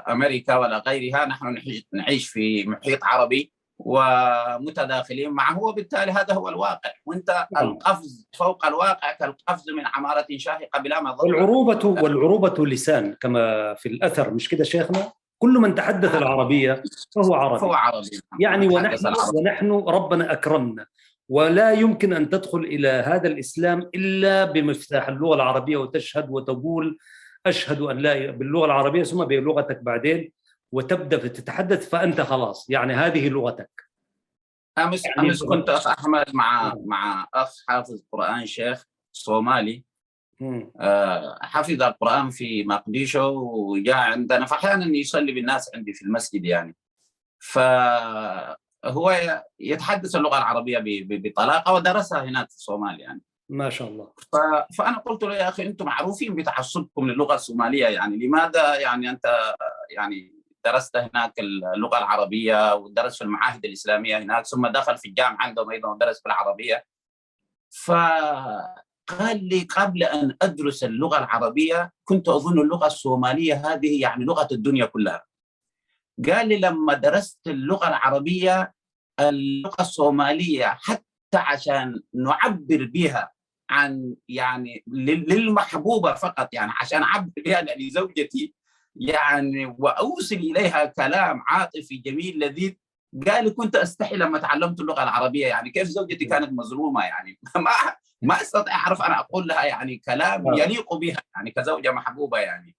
امريكا ولا غيرها، نحن نعيش في محيط عربي ومتداخلين معه، وبالتالي هذا هو الواقع. وانت القفز فوق الواقع كالقفز من عمارة شاهقة بلا مظلة. والعروبة لسان كما في الأثر، مش كده شيخنا؟ كل من تحدث العربية فهو عربي. يعني ونحن ربنا أكرمنا، ولا يمكن أن تدخل إلى هذا الإسلام إلا بمفتاح اللغة العربية، وتشهد وتقول أشهد أن لا باللغة العربية ثم بلغتك بعدين، وتبدأ تتحدث فأنت خلاص يعني هذه لغتك. أمس كنت أخ أحمد مع أخ حافظ قرآن شيخ صومالي، حفظ القرآن في مقديشو وجاء عندنا، فأحيانا يصلي بالناس عندي في المسجد يعني. فهو يتحدث اللغة العربية بطلاقة ودرسها هناك في الصومال يعني ما شاء الله. فأنا قلت له يا أخي أنتم معروفين بتعصبكم للغة الصومالية، يعني لماذا يعني أنت يعني درست هناك اللغة العربية ودرس في المعاهد الإسلامية هناك، ثم دخل في الجامعة عندهم أيضا ودرس بالعربية. فقال لي قبل أن أدرس اللغة العربية كنت أظن اللغة الصومالية هذه يعني لغة الدنيا كلها. قال لي لما درست اللغة العربية، اللغة الصومالية حتى عشان نعبر بها عن يعني للمحبوبة فقط، يعني عشان أعبر بها لزوجتي يعني وأوصل إليها كلام عاطفي جميل لذيذ، قال كنت أستحي لما تعلمت اللغة العربيا، يعني كيف زوجتي كانت مظلومة يعني ما أستطيع أعرف أنا أقول لها يعني كلام يليق بها يعني كزوجة محبوبة يعني.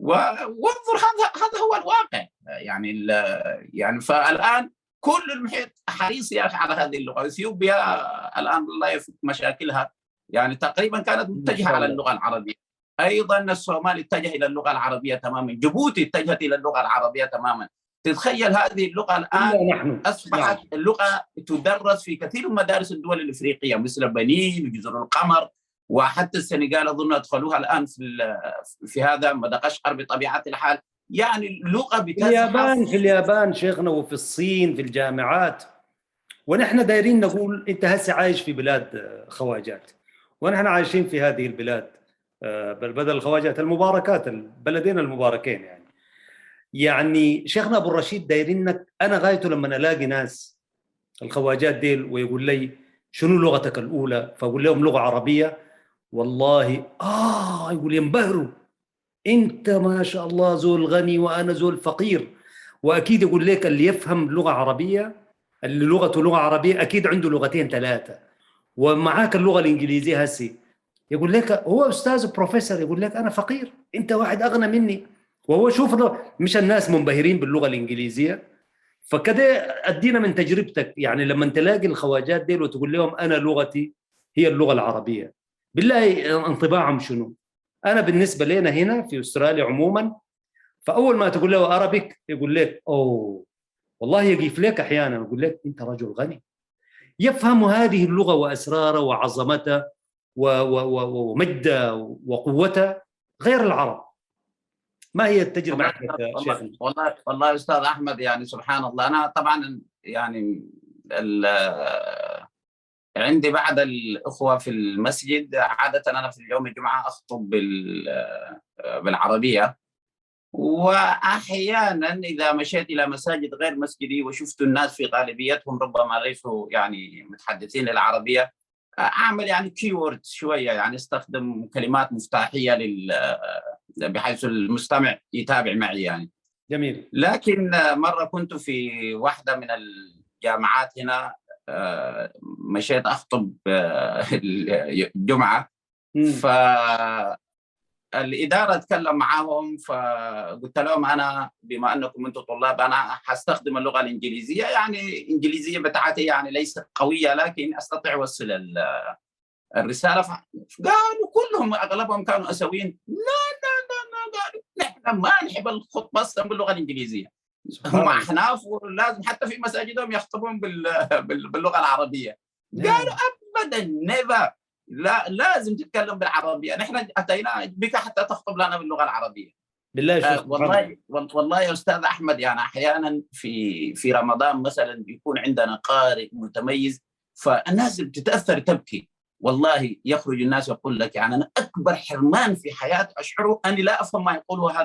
وانظر هذا هو الواقع يعني فالآن كل المحيط حريص يا أخي على هذه اللغة. إثيوبيا الآن الله يفك مشاكلها يعني تقريبا كانت متجهة على اللغة العربية، أيضا الصومال اتجه إلى اللغة العربية تماما، جيبوتي اتجهت إلى اللغة العربية تماما. تتخيل هذه اللغة الآن أصبحت اللغة تدرس في كثير من مدارس الدول الإفريقية مثل بنين وجزر القمر، وحتى السنغال أظن أدخلوها الآن في هذا مدغشقر بطبيعة الحال. يعني اللغة بتزحف في اليابان شيخنا، وفي الصين في الجامعات. ونحن دايرين نقول أنت هسه عايش في بلاد خواجات، ونحن عايشين في هذه البلاد بدل الخواجات المباركات، البلدين المباركين يعني شيخنا أبو الرشيد دايرينك. أنا غايته لما ألاقي ناس الخواجات ديل ويقول لي شنو لغتك الأولى، فأقول لهم لغة عربية، والله يقول ينبهروا، أنت ما شاء الله زول غني وأنا زول فقير. واكيد يقول لك اللي يفهم لغه عربيه، اللي لغته لغه عربيه اكيد عنده لغتين ثلاثه، ومعاك اللغه الانجليزيه هسي، يقول لك هو استاذ بروفيسور، يقول لك انا فقير، انت واحد اغنى مني. وهو شوف مش الناس منبهرين باللغه الانجليزيه. فكده ادينا من تجربتك، يعني لما تلاقي الخواجات ديل وتقول لهم انا لغتي هي اللغه العربيه، بالله انطباعهم شنو؟ انا بالنسبه لنا هنا في استراليا عموما، فاول ما تقول له عربيك يقول لك اوه، والله يقف لك احيانا يقول لك انت رجل غني، يفهم هذه اللغه واسرارها وعظمتها ومجدها وقوتها غير العرب. ما هي التجربه والله عندك يا والله شيخنا؟ والله والله استاذ احمد، يعني سبحان الله. انا طبعا يعني عندي بعض الاخوه في المسجد، عاده انا في يوم الجمعه اخطب بالعربيه. واحيانا اذا مشيت الى مساجد غير مسجدي وشفت الناس في غالبيتهم ربما ليسوا يعني متحدثين العربيه، اعمل يعني كيورد شويه، يعني استخدم كلمات مفتاحيه بحيث المستمع يتابع معي يعني. جميل. لكن مره كنت في واحده من الجامعات هنا، مشيت اخطب الجمعه، فالاداره اتكلم معاهم، فقلت لهم انا بما انكم انتم طلاب انا حستخدم اللغه الانجليزيه، يعني الانجليزيه بتاعتي يعني ليست قويه لكن استطيع اوصل الرساله. قالوا كلهم اغلبهم كانوا اسيويين، لا لا لا لا، قالوا نحن ما نحب الخطبه اصلا باللغه الانجليزيه، هم احناف ولازم حتى في مساجدهم يخطبون باللغه العربيه. قالوا ابدا نيفر، لا لازم تتكلم بالعربيه، نحن اتينا بك حتى تخطب لنا باللغه العربيه. بالله شوف والله يا استاذ احمد، يعني احيانا في رمضان مثلا بيكون عندنا قارئ متميز، فالناس بتتاثر تبكي. والله يخرج الناس يقول لك يعني انا اكبر حرمان في حياتي اشعره اني لا افهم ما يقوله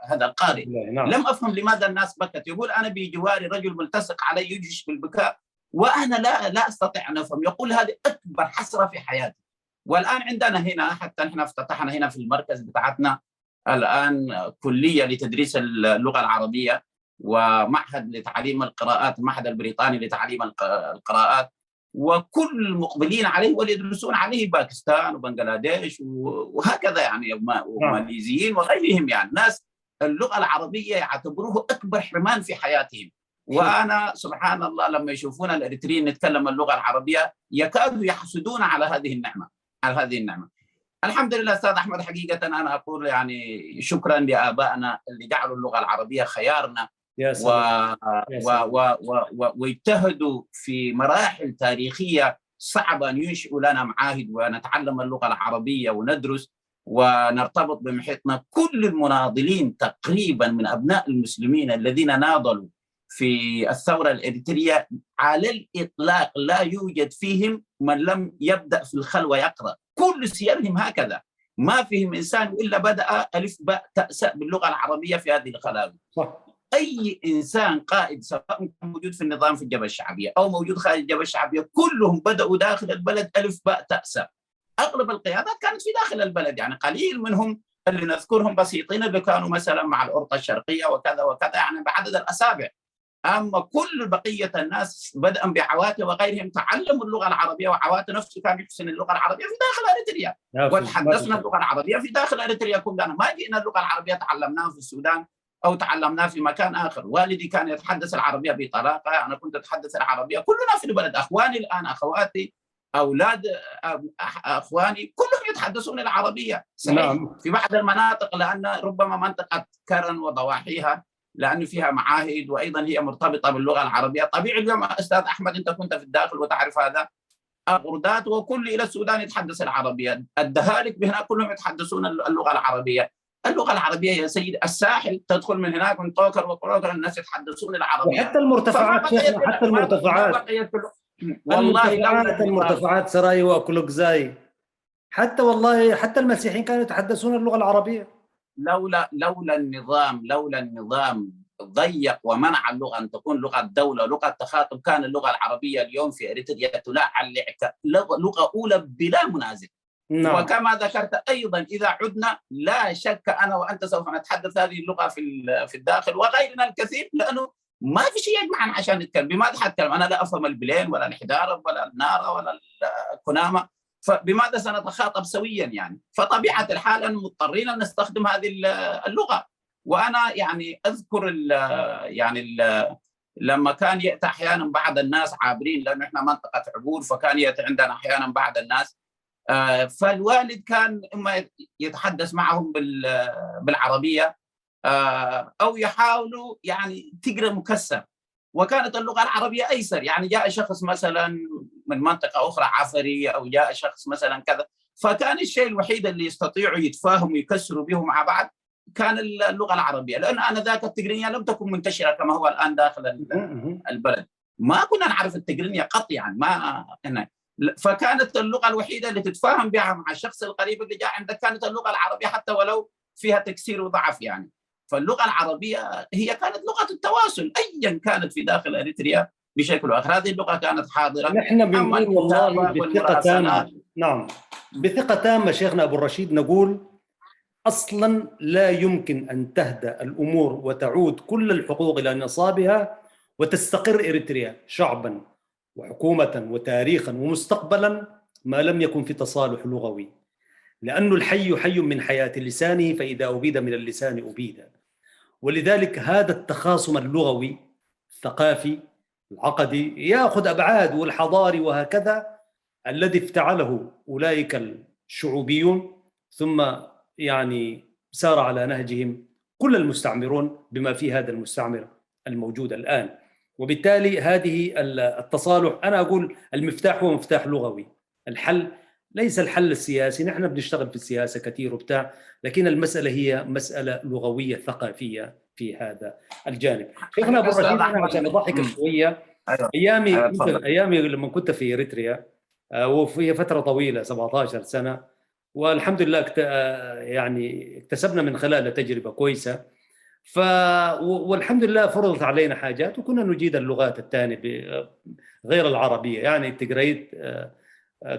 هذا القارئ. نعم. لم افهم لماذا الناس بكت. يقول انا بجواري رجل ملتصق علي يجهش بالبكاء وانا لا استطيع ان افهم. يقول هذه اكبر حسره في حياتي. والان عندنا هنا حتى احنا افتتحنا هنا في المركز بتاعتنا الان كليه لتدريس اللغه العربيه ومعهد لتعليم القراءات، المعهد البريطاني لتعليم القراءات، وكل المقبلين عليه واليدرسون عليه باكستان وبنغلاديش وهكذا يعني، وماليزيين وغيرهم، يعني ناس اللغه العربيه يعتبروه اكبر حرمان في حياتهم. وانا سبحان الله لما يشوفون الاريتريين نتكلم اللغه العربيه يكادوا يحسدون على هذه النعمه. الحمد لله استاذ احمد، حقيقه انا اقول يعني شكرا لابائنا اللي جعلوا اللغه العربيه خيارنا، يا سلام. ويجتهدوا في مراحل تاريخيه صعبه ان ينشئوا لنا معاهد ونتعلم اللغه العربيه وندرس ونرتبط بمحيطنا. كل المناضلين تقريبا من ابناء المسلمين الذين ناضلوا في الثوره الاريتريه على الاطلاق لا يوجد فيهم من لم يبدا في الخلوه يقرا، كل سيرهم هكذا، ما فيهم انسان الا بدا الف باء تاء ساء باللغه العربيه في هذه الخلاوي. اي انسان قائد سواء كان موجود في النظام في الجبهه الشعبيه او موجود خارج الجبهه الشعبيه كلهم بداوا داخل البلد الف باء تاء ساء. اغلب القيادات كانت في داخل البلد، يعني قليل منهم اللي نذكرهم بسيطين اللي كانوا مثلا مع الأرطة الشرقيه وكذا وكذا، يعني بعدد الاصابع. اما كل بقيه الناس بدءا بعواته وغيرهم تعلموا اللغه العربيه، وعواته نفسه كان يحسن اللغه العربيه في داخل اريتريا، وتحدثنا اللغه العربيه في داخل اريتريا كلنا. ما جئنا اللغه العربيه تعلمناها في السودان او تعلمناها في مكان اخر. والدي كان يتحدث العربيه بطلاقه، انا كنت اتحدث العربيه، كلنا في البلد، اخواني الان، اخواتي، اولاد اخواني كلهم يتحدثون العربيه. صحيح نعم. في بعض المناطق لان ربما منطقه كرن وضواحيها لانه فيها معاهد وايضا هي مرتبطه باللغه العربيه. طبيعي اليوم استاذ احمد انت كنت في الداخل وتعرف هذا، الغردات وكل الى السودان يتحدث العربيه، الدهالك بهنا كلهم يتحدثون اللغه العربيه. اللغه العربيه يا سيدي، الساحل تدخل من هناك من طوكر وقروكر الناس يتحدثون العربيه، وحتى المرتفعات شيخنا، حتى المرتفعات والله المرتفعات سراي وكلوكزاي، حتى والله حتى المسيحيين كانوا يتحدثون اللغه العربيه. لولا النظام ضيق ومنع اللغه ان تكون لغه دوله لغه تخاطب، كان اللغه العربيه اليوم في اريتريا تلعب لغه اولى بلا منازع. نعم. وكما ذكرت أيضا إذا عدنا لا شك أنا وأنت سوف نتحدث هذه اللغة في الداخل وغيرنا الكثير، لأنه ما في شيء يجمعنا عشان نتكلم. بماذا حتكلم؟ أنا لا أفهم البلين ولا الحجارة ولا النار ولا الكنامة، فبماذا سنتخاطب سويا يعني؟ فطبيعة الحال أن مضطرين أن نستخدم هذه اللغة. وأنا يعني أذكر لما كان يأتي أحيانا بعض الناس عابرين، لأنه إحنا منطقة عبور، فكان يأتي عندنا أحيانا بعض الناس، فالوالد كان إما يتحدث معهم بالعربية أو يحاولوا يعني تقرأ مكسر، وكانت اللغة العربية أيسر. يعني جاء شخص مثلا من منطقة أخرى عفري، أو جاء شخص مثلا كذا، فكان الشيء الوحيد اللي يستطيعوا يتفاهموا ويكسروا به مع بعض كان اللغة العربية، لأن آنذاك التجرينية لم تكن منتشرة كما هو الآن داخل البلد. ما كنا نعرف التجرينية قطعا، ما فكانت اللغة الوحيدة اللي تتفاهم بها مع الشخص القريب اللي جاء عندك كانت اللغة العربية، حتى ولو فيها تكسير وضعف يعني. فاللغة العربية هي كانت لغة التواصل أيا كانت في داخل أريتريا بشكل آخر. هذه اللغة كانت حاضرة. نحن بنقول والله بثقة تامة، نعم بثقة تامة شيخنا أبو الرشيد، نقول أصلا لا يمكن أن تهدأ الأمور وتعود كل الحقوق إلى نصابها وتستقر إريتريا شعبا وحكومة وتاريخا ومستقبلا ما لم يكن في تصالح لغوي، لأن الحي حي من حياة لسانه، فإذا أبيد من اللسان أبيد. ولذلك هذا التخاصم اللغوي الثقافي العقدي يأخذ أبعاد والحضاري وهكذا، الذي افتعله أولئك الشعوبيون، ثم يعني سار على نهجهم كل المستعمرون بما في هذا المستعمر الموجود الآن. وبالتالي هذه التصالح، أنا أقول المفتاح هو مفتاح لغوي، الحل ليس الحل السياسي، نحن بنشتغل في السياسة كثير وبتاع، لكن المسألة هي مسألة لغوية ثقافية في هذا الجانب. شيخنا أبو الرشيد، أنا عشان أضحك شوية، أيامي لما كنت في إريتريا وفي فترة طويلة 17 سنة، والحمد لله يعني اكتسبنا من خلالها تجربة كويسة، والحمد لله فرضت علينا حاجات وكنا نجيد اللغات الثانية غير العربية. يعني تقريت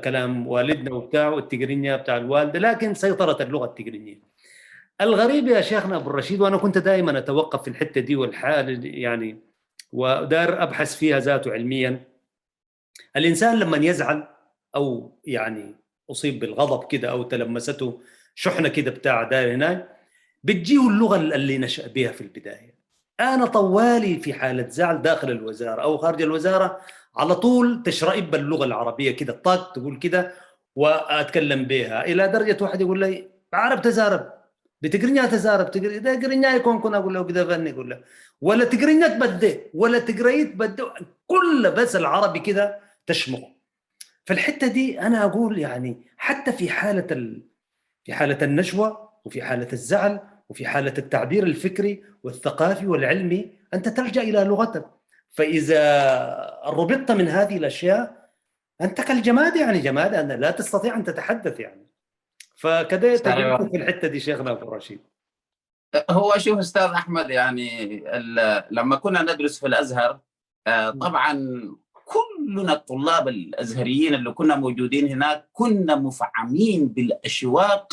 كلام والدنا وبتاع والتقرينيا بتاع الوالدة، لكن سيطرت اللغة التقرينية. الغريب يا شيخنا أبو الرشيد، وأنا كنت دائما أتوقف في الحتة دي والحال يعني ودار أبحث فيها ذاته علميا، الإنسان لما يزعل أو يعني أصيب بالغضب كده أو تلمسته شحنة كده بتاع داير هناك، بتجيه اللغة اللي نشأ بها في البداية. أنا طوالي في حالة زعل داخل الوزارة أو خارج الوزارة على طول تشرئب باللغة العربية كده، طاق تقول كده وأتكلم بها، إلى درجة واحد يقول لي عرب تزارب بتقرنيا تزارب تقرنيا يكون كنا أقول له كده فني يقول له ولا تقرنيا تبدأ ولا تقريت بدأ، كل بس العربي كده تشمغ. فالحتة دي أنا أقول يعني حتى في حالة النشوة وفي حالة الزعل وفي حالة التعبير الفكري والثقافي والعلمي أنت تلجأ إلى لغتك. فإذا ربطت من هذه الأشياء أنت كالجماد، يعني جماد أن لا تستطيع أن تتحدث يعني. فكذا تجربتك في الحتة دي شيخنا أبو الرشيد. هو شوف أستاذ أحمد، يعني لما كنا ندرس في الأزهر طبعا كلنا الطلاب الأزهريين اللي كنا موجودين هناك كنا مفعمين بالأشواق،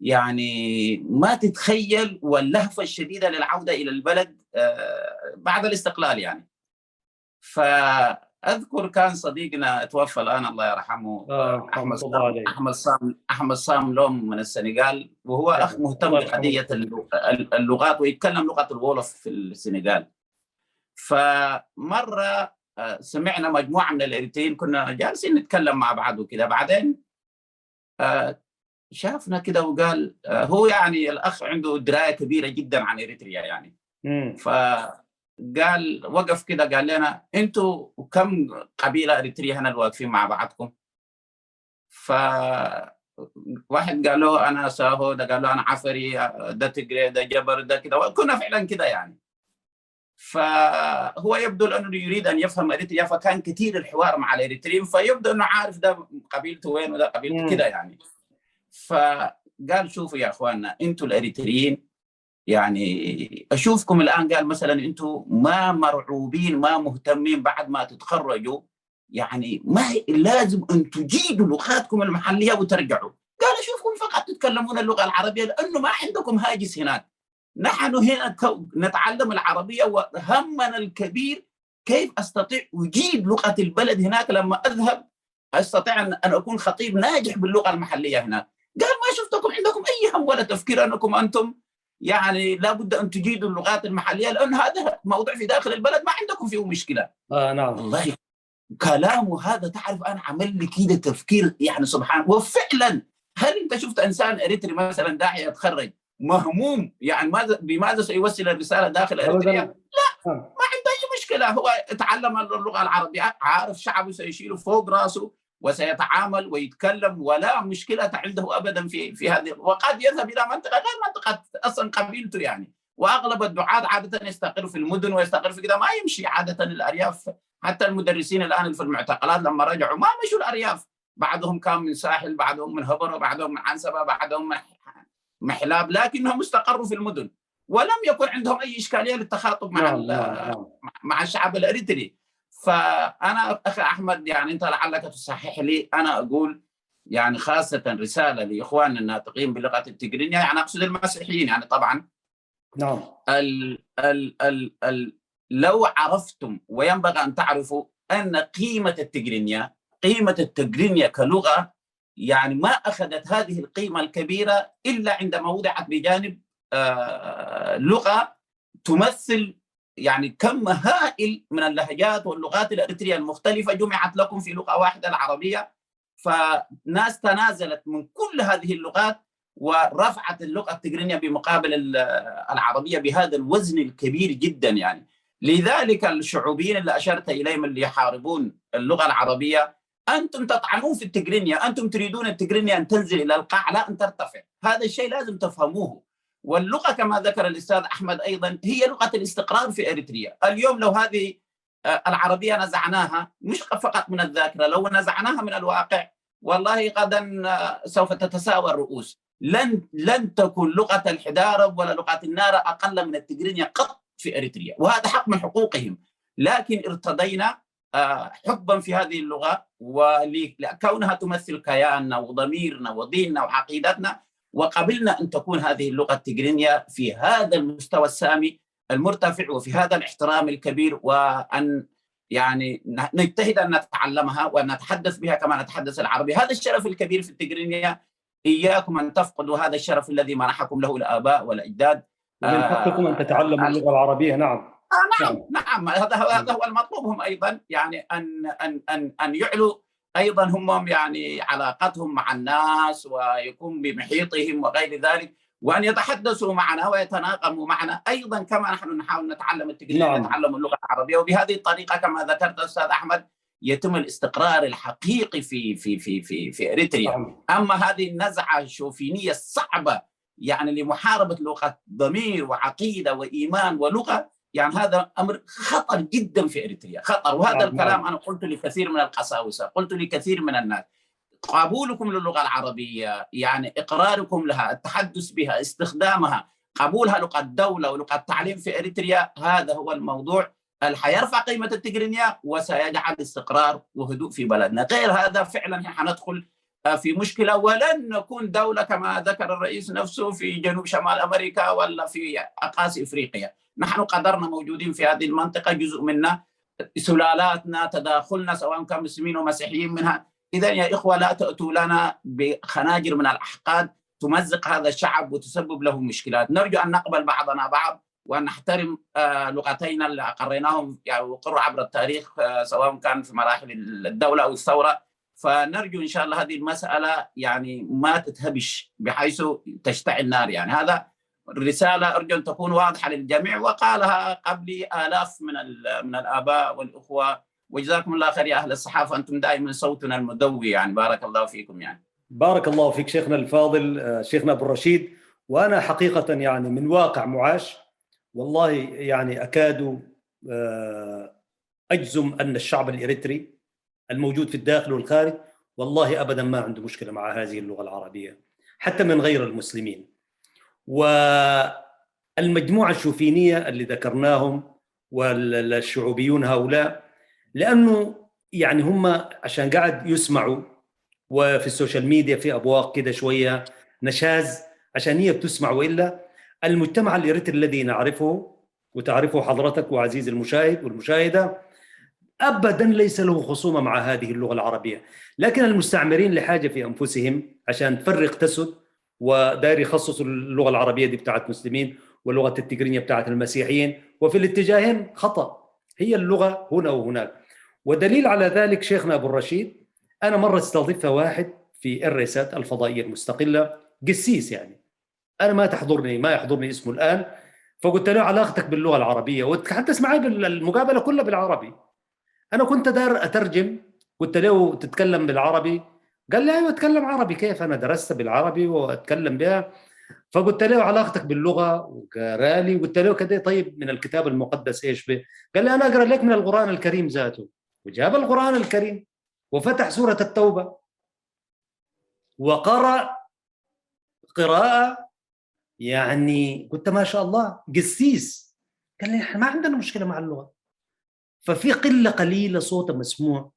يعني ما تتخيل، واللهفة الشديدة للعودة إلى البلد بعد الاستقلال يعني. فأذكر كان صديقنا توفى الآن الله يرحمه، أحمد صام لوم من السنغال، وهو أخ مهتم بقضية اللغات ويتكلم لغة الوولف في السنغال. فمرة سمعنا مجموعة من الإريتريين كنا جالسين نتكلم مع بعض وكذا، بعدين شافنا كده وقال هو يعني الأخ عنده دراية كبيرة جدا عن إريتريا يعني. فقال وقف كده قال لنا أنتوا كم قبيلة إريترية هنا الواقفين مع بعضكم؟ فواحد قال له أنا ساهو، ده قال له أنا عفري، ده تجري، ده جبر، ده كده، وكنا فعلا كده يعني. فهو يبدو أنه يريد أن يفهم إريتريا، فكان كثير الحوار مع الإريتريين، فيبدو أنه عارف ده قبيلته وين وده قبيلته كده يعني. فقال شوفوا يا أخواننا أنتوا الإريتريين، يعني أشوفكم الآن، قال مثلا أنتوا ما مرعوبين ما مهتمين بعد ما تتخرجوا، يعني ما لازم أن تجيدوا لغاتكم المحلية وترجعوا. أشوفكم فقط تتكلمون اللغة العربية لأنه ما عندكم هاجس هناك. نحن هنا نتعلم العربية، وهمنا الكبير كيف أستطيع أجيد لغة البلد هناك لما أذهب أستطيع أن أكون خطيب ناجح باللغة المحلية هناك. قال ما شفتكم عندكم أي هم ولا تفكير أنكم أنتم يعني لابد أن تجيدوا اللغات المحلية لأن هذا موضوع في داخل البلد ما عندكم فيه مشكلة. نعم. والله كلامه هذا تعرف أنا عمل لي كده تفكير يعني سبحان. وفعلا هل أنت شفت إنسان إريتري مثلا داعي يتخرج مهموم يعني بماذا سيوصل الرسالة داخل إريتريا؟ لا، ما عنده أي مشكلة. هو يتعلم اللغة العربية، عارف شعبه سيشيله فوق راسه وسيتعامل ويتكلم ولا مشكلة عنده أبدا في هذه. وقد يذهب إلى منطقة غير منطقة أصلا قبيلته يعني. وأغلب الدعاة عادة يستقر في المدن ويستقر في كده، ما يمشي عادة الأرياف. حتى المدرسين الآن في المعتقلات لما رجعوا ما مشوا الأرياف، بعضهم كان من ساحل، بعضهم من هبرة، بعضهم من عنسبة، بعضهم من محلاب، لكنهم استقروا في المدن ولم يكن عندهم أي إشكالية للتخاطب مع الشعب الإريتري. فأنا أخي أحمد يعني أنت لعلك تصحح لي، أنا أقول يعني خاصة رسالة لإخواننا الناطقين بلغة التجرينية، يعني أقصد المسيحيين يعني طبعا. نعم. لو عرفتم وينبغي أن تعرفوا أن قيمة التجرينية كلغة يعني ما أخذت هذه القيمة الكبيرة إلا عندما وضعت بجانب لغة تمثل يعني كم هائل من اللهجات واللغات الإريترية المختلفة جمعت لكم في لغة واحدة العربية. فناس تنازلت من كل هذه اللغات ورفعت اللغة التجرينية بمقابل العربية بهذا الوزن الكبير جدا يعني. لذلك الشعوبيين اللي أشرت إليهم اللي يحاربون اللغة العربية، أنتم تطعنون في التجرينية، أنتم تريدون التجرينية أن تنزل إلى القاع لا أن ترتفع. هذا الشيء لازم تفهموه. واللغة كما ذكر الأستاذ أحمد أيضا هي لغة الاستقرار في إريتريا. اليوم لو هذه العربية نزعناها مش فقط من الذاكرة، لو نزعناها من الواقع والله غدا سوف تتساوى الرؤوس. لن تكون لغة الحدارة ولا لغة النار أقل من التجرينية قط في إريتريا، وهذا حق من حقوقهم. لكن ارتضينا حبا في هذه اللغة وكونها تمثل كياننا وضميرنا وديننا وعقيدتنا، وقبلنا أن تكون هذه اللغة التجرينية في هذا المستوى السامي المرتفع وفي هذا الاحترام الكبير، وأن يعني نجتهد أن نتعلمها وأن نتحدث بها كما نتحدث العربي. هذا الشرف الكبير في التجرينية، إياكم أن تفقدوا هذا الشرف الذي منحكم له الآباء والأجداد. ومن حقكم أن تتعلموا اللغة العربية. نعم. نعم هذا هو المطلوب. هم أيضا يعني أن يعلوا أيضا هم يعني علاقتهم مع الناس ويكون بمحيطهم وغير ذلك، وأن يتحدثوا معنا ويتناغموا معنا أيضا كما نحن نحاول نتعلم التجريد. نعم. نتعلم اللغة العربية، وبهذه الطريقة كما ذكرت أستاذ أحمد يتم الاستقرار الحقيقي في إريتريا. نعم. أما هذه النزعة الشوفينية الصعبة يعني لمحاربة لغة ضمير وعقيدة وإيمان ولغة، يعني هذا أمر خطر جدا في إريتريا، خطر. وهذا نعم. الكلام أنا قلت لكثير من القساوسة، قلت لكثير من الناس، قبولكم للغة العربية يعني إقراركم لها، التحدث بها، استخدامها، قبولها لغة دولة ولغة تعليم في إريتريا، هذا هو الموضوع اللي حيرفع قيمة التجرينية وسيجعل استقرار وهدوء في بلدنا. غير هذا فعلا حندخل في مشكلة، ولن نكون دولة كما ذكر الرئيس نفسه في جنوب شمال أمريكا ولا في أقاصي إفريقيا. نحن قدرنا موجودين في هذه المنطقة، جزء منا، سلالاتنا، تداخلنا سواء كان مسلمين ومسيحيين منها. إذا يا إخوة لا تأتوا لنا بخناجر من الأحقاد تمزق هذا الشعب وتسبب له مشكلات. نرجو أن نقبل بعضنا بعض وأن نحترم لغتينا اللي أقريناهم يعني وقروا عبر التاريخ سواء كان في مراحل الدولة أو الثورة. فنرجو إن شاء الله هذه المسألة يعني ما تتهبش بحيث تشتعل نار. يعني هذا الرسالة أرجو أن تكون واضحة للجميع، وقالها قبلي آلاف من الآباء والأخوة. وجزاكم الله خير يا أهل الصحافة، أنتم دائما صوتنا المدوي يعني. بارك الله فيكم يعني. بارك الله فيك شيخنا الفاضل شيخنا أبو الرشيد. وأنا حقيقة يعني من واقع معاش والله يعني أكاد أجزم أن الشعب الإريتري الموجود في الداخل والخارج والله أبدا ما عنده مشكلة مع هذه اللغة العربية حتى من غير المسلمين. والمجموعة الشوفينية اللي ذكرناهم والشعوبيون هؤلاء، لأنه يعني هم عشان قاعد يسمعوا وفي السوشيال ميديا في أبواق كده شوية نشاز عشان هي بتسمع، وإلا المجتمع الإريتري الذي نعرفه وتعرفه حضرتك وعزيز المشاهد والمشاهدة أبدا ليس له خصومة مع هذه اللغة العربية، لكن المستعمرين لحاجة في أنفسهم عشان تفرق تسد، وداير يخصصوا اللغة العربية دي بتاعت مسلمين واللغة التجرينية بتاعت المسيحيين، وفي الاتجاهين خطأ، هي اللغة هنا وهناك. ودليل على ذلك شيخنا أبو الرشيد، أنا مرة استضفت واحد في الريسات الفضائية المستقلة، قسيس يعني، أنا ما يحضرني اسمه الآن، فقلت له علاقتك باللغة العربية، وتحدث معي بالمقابلة كلها بالعربي. انا كنت داير اترجم، قلت له تتكلم بالعربي؟ قال لي ايوه اتكلم عربي، كيف انا درست بالعربي واتكلم بها. فقلت له علاقتك باللغه، وقرا لي، قلت له كده طيب من الكتاب المقدس ايش به؟ قال لي انا اقرا لك من القران الكريم ذاته، وجاب القران الكريم وفتح سوره التوبه وقرا قراءه، يعني قلت ما شاء الله قسيس. قال لي احنا ما عندنا مشكله مع اللغه، ففي قله قليله صوتها مسموع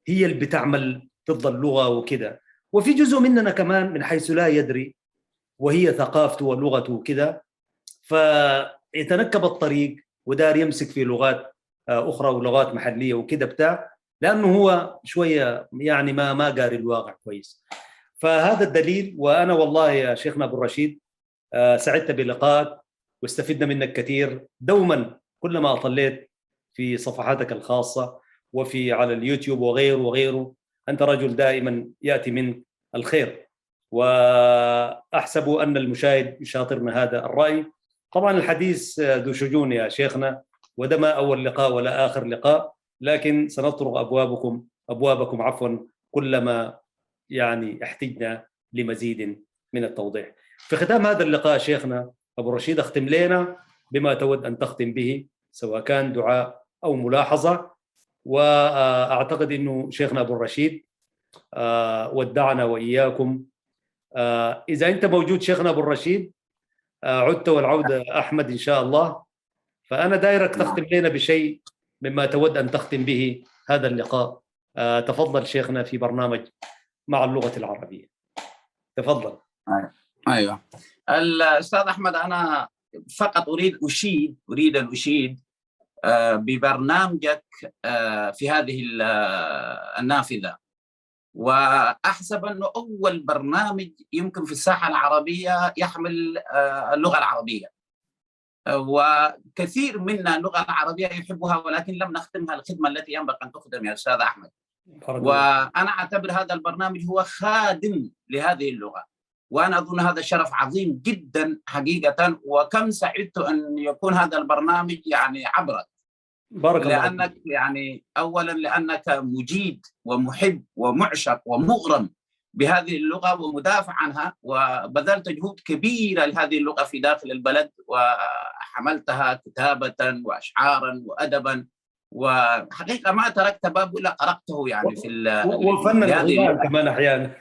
هي اللي بتعمل ضد اللغة وكده، وفي جزء مننا كمان من حيث لا يدري، وهي ثقافته ولغته وكده، فيتنكب الطريق ودار يمسك في لغات أخرى ولغات محلية وكده بتاع، لأنه هو شوية يعني ما قاري الواقع كويس. فهذا الدليل. وأنا والله يا شيخنا أبو الرشيد سعدت بلقائك واستفدنا منك كثير. دوما كلما أطليت في صفحاتك الخاصة وفي على اليوتيوب وغيره أنت رجل دائما يأتي من الخير، وأحسب أن المشاهد يشاطرنا هذا الرأي. طبعا الحديث ذو شجون يا شيخنا، وده ما أول لقاء ولا آخر لقاء، لكن سنطرق أبوابكم عفوا كلما يعني احتجنا لمزيد من التوضيح. في ختام هذا اللقاء شيخنا أبو الرشيد، أختم لنا بما تود أن تختم به، سواء كان دعاء أو ملاحظة. وأعتقد أنه شيخنا أبو الرشيد ودعنا وإياكم. إذا أنت موجود شيخنا أبو الرشيد، عدت والعودة أحمد إن شاء الله، فأنا دايرك تختم لنا بشيء مما تود أن تختم به هذا اللقاء. تفضل شيخنا في برنامج مع اللغة العربية، تفضل. أيوة الأستاذ أحمد، أنا فقط أريد أن أشيد ببرنامجك في هذه النافذة، وأحسب أنه أول برنامج يمكن في الساحة العربية يحمل اللغة العربية، وكثير منا اللغة العربية يحبها ولكن لم نختمها الخدمة التي ينبغي أن تخدم يا أستاذ أحمد. وأنا أعتبر هذا البرنامج هو خادم لهذه اللغة، وأنا أظن هذا شرف عظيم جدا حقيقة، وكم سعدت أن يكون هذا البرنامج يعني عبرك. بارك الله لأنك يعني أولا لأنك مجيد ومحب ومعشق ومغرم بهذه اللغة ومدافع عنها، وبذلت جهود كبيرة لهذه اللغة في داخل البلد، وحملتها كتابة وأشعارا وأدبا، وحقيقة ما تركت باب إلا قرأته يعني في وفن الغناء كمان أحيانا.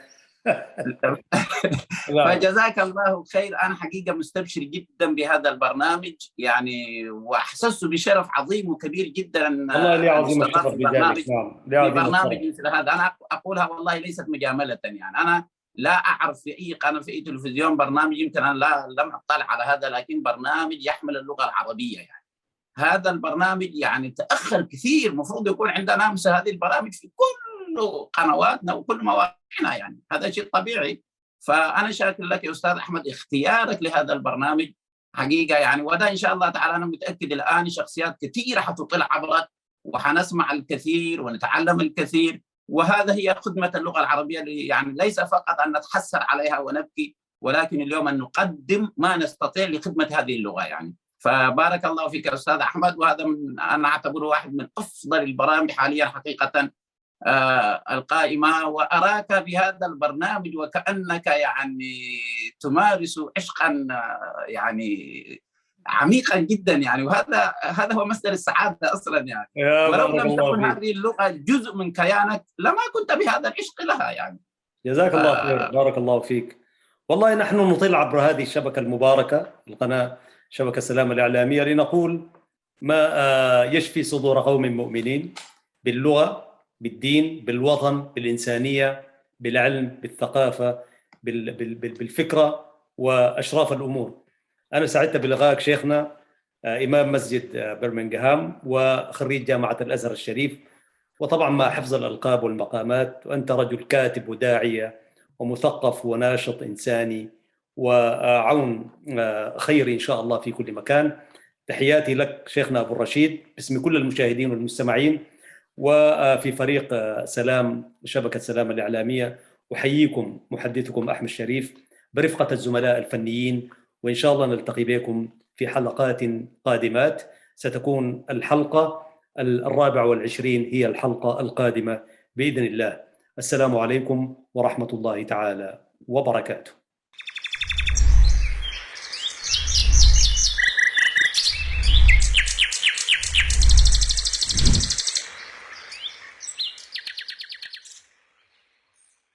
فجزاك الله خير. أنا حقيقة مستبشر جدا بهذا البرنامج يعني، وأحسست بشرف عظيم وكبير جدا الله لي عظيم الشرف بذلك. في برنامج مثل هذا. أنا أقولها والله ليست مجاملة، يعني أنا لا أعرف في أي قناة في أي تلفزيون برنامج، يمكن أنا لم أطلع على هذا، لكن برنامج يحمل اللغة العربية يعني. هذا البرنامج يعني تأخر كثير، مفروض يكون عندنا مثل هذه البرامج في كل قنواتنا وكل مواقعنا، يعني هذا شيء طبيعي. فأنا شاكر لك يا أستاذ أحمد اختيارك لهذا البرنامج حقيقة يعني، وده إن شاء الله تعالى أنا متأكد الآن شخصيات كثيرة حتطلع عبرك، وحنسمع الكثير ونتعلم الكثير، وهذا هي خدمة اللغة العربية، يعني ليس فقط أن نتحسر عليها ونبكي، ولكن اليوم أن نقدم ما نستطيع لخدمة هذه اللغة يعني. فبارك الله فيك يا أستاذ أحمد، وهذا أنا أعتبره واحد من أفضل البرامج حاليا حقيقة القائمة، وأراك بهذا البرنامج وكأنك يعني تمارس عشقا يعني عميقا جدا يعني، وهذا هو مصدر السعادة أصلا يعني. ولو لم تكن هذه اللغة جزء من كيانك لما كنت بهذا العشق لها يعني. جزاك الله خير، بارك الله فيك. والله نحن نطل عبر هذه الشبكة المباركة، القناة شبكة السلام الإعلامية، لنقول ما يشفي صدور قوم مؤمنين باللغة بالدين، بالوطن، بالإنسانية، بالعلم، بالثقافة، بالفكرة وأشراف الأمور. أنا سعدت بلقائك شيخنا، إمام مسجد برمنغهام وخريج جامعة الأزهر الشريف، وطبعا مع حفظ الألقاب والمقامات، وأنت رجل كاتب وداعية ومثقف وناشط إنساني وعون خيري إن شاء الله في كل مكان. تحياتي لك شيخنا أبو الرشيد باسم كل المشاهدين والمستمعين وفي فريق سلام، شبكة سلام الإعلامية. أحييكم محدثكم أحمد شريف برفقة الزملاء الفنيين، وإن شاء الله نلتقي بكم في حلقات قادمات. ستكون الحلقة 24 هي الحلقة القادمة بإذن الله. السلام عليكم ورحمة الله تعالى وبركاته.